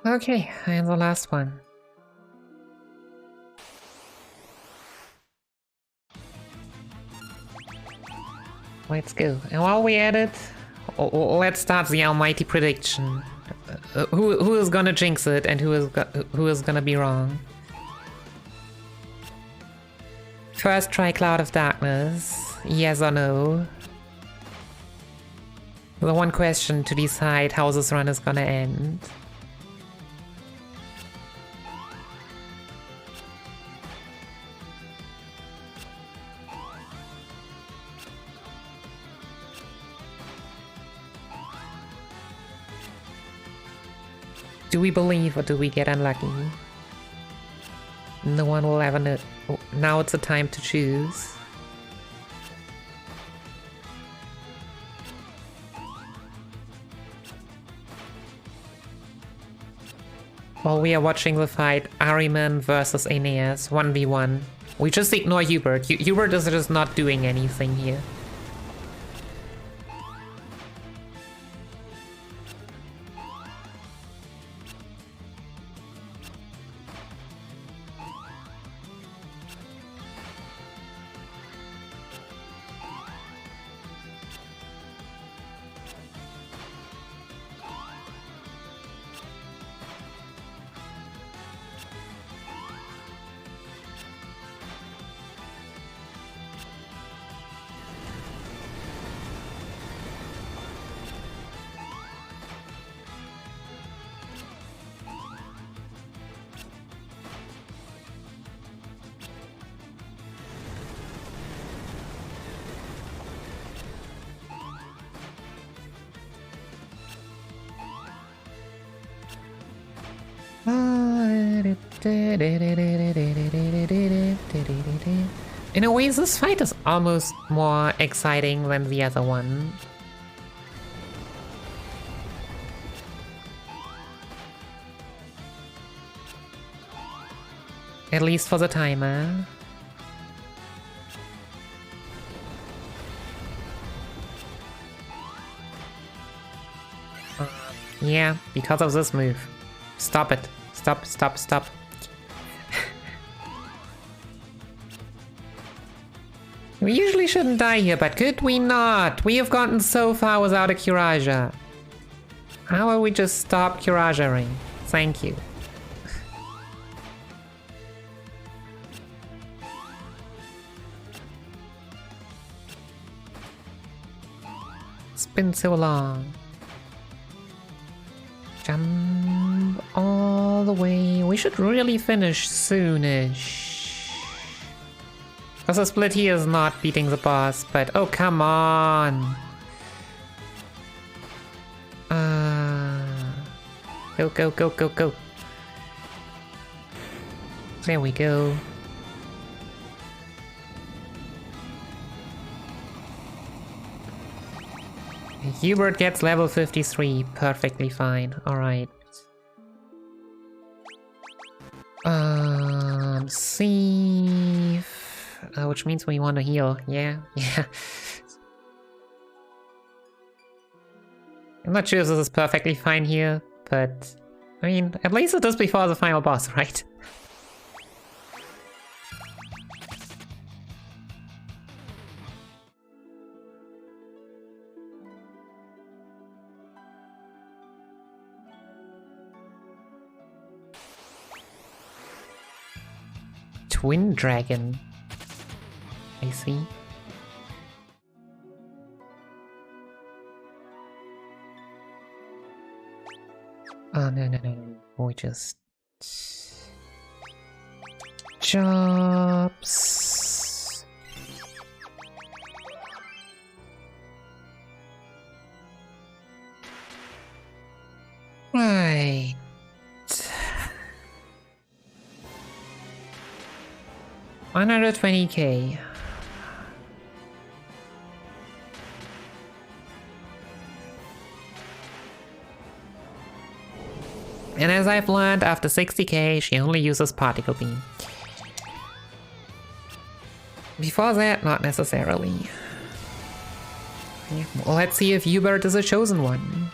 [SPEAKER 1] Okay, and the last one. Let's go. And while we at it, let's start the almighty prediction. Who is gonna jinx it and who is gonna be wrong? First try Cloud of Darkness, yes or no? The one question to decide how this run is gonna end. Do we believe or do we get unlucky? No one will ever know. Oh, now it's the time to choose. While we are watching the fight, Ahriman versus Aeneas, 1v1. We just ignore Hubert. Hubert is just not doing anything here. In a way, this fight is almost more exciting than the other one. At least for the timer. Yeah, because of this move. Stop it. Stop, stop, stop. We usually shouldn't die here, but could we not? We have gotten so far without a Kuraja. How about we just stop Kuraja-ing? Thank you. It's been so long. Jump all the way. We should really finish soonish. Because the split here is not beating the boss, but oh, come on. Go, go, go, go, go. There we go. Hubert gets level 53. Perfectly fine. Alright. Save. Which means we want to heal. Yeah, yeah. I'm not sure if this is perfectly fine here, but I mean, at least it is before the final boss, right? Twin Dragon. I see. Oh, no, no, no. We just... Jobs. Right. 120k. And as I've learned, after 60k, she only uses Particle Beam. Before that, not necessarily. Yeah, well, let's see if Hubert is a chosen one.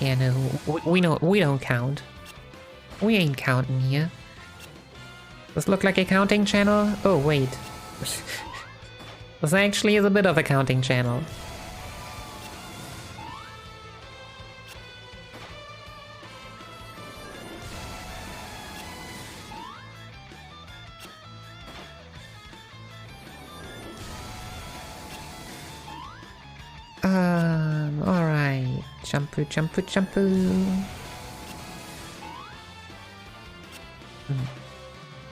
[SPEAKER 1] Yeah, no, we don't count. We ain't counting here. Does look like a counting channel? Oh, wait. This actually is a bit of a counting channel. Alright. Jumpu, jumpu, jumpu.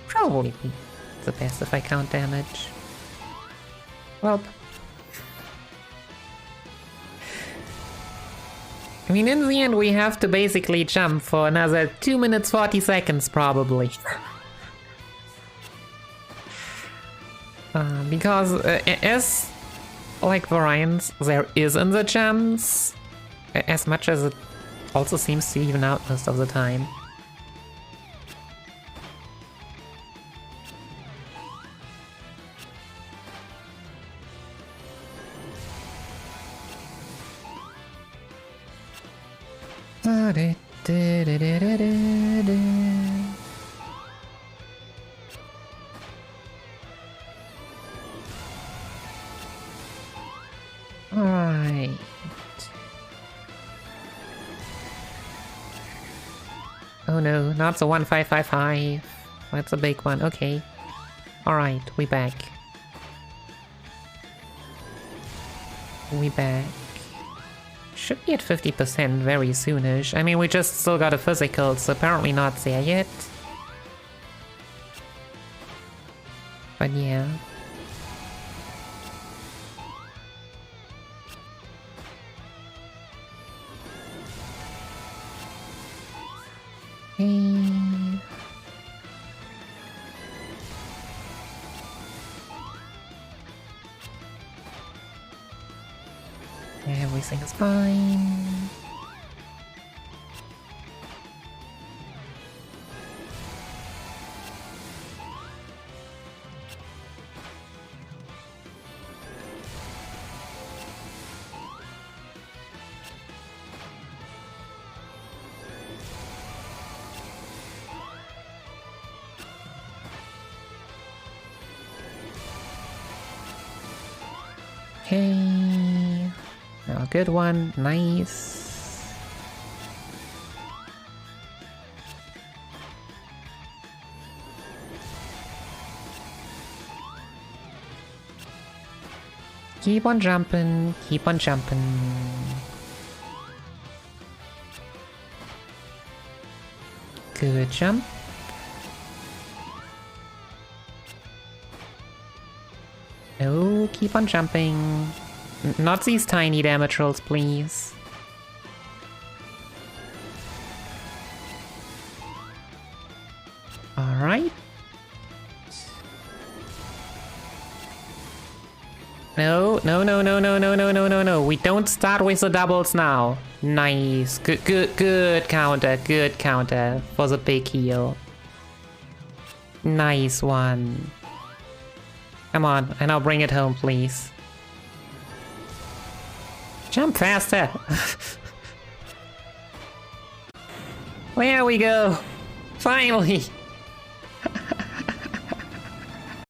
[SPEAKER 1] Probably the best if I count damage. Well, I mean, in the end, we have to basically jump for another 2 minutes 40 seconds, probably. Because as like variants, there isn't a chance, as much as it also seems to even out most of the time. Alright. Oh no, not the 1555. That's a big one. Okay. Alright, we back. We back. Should be at 50% very soonish. I mean, we just still got a physical, so apparently not there yet. But yeah. Hey. Everything is fine. Okay. Oh, good one. Nice. Keep on jumping. Keep on jumping. Good jump. Oh, keep on jumping. Not these tiny damage rolls, please. Alright. No, no, no, no, no, no, no, no, no, no. We don't start with the doubles now. Nice. Good, good, good counter. Good counter for the big heal. Nice one. Come on, and I'll bring it home, please. Jump faster! There we go! Finally!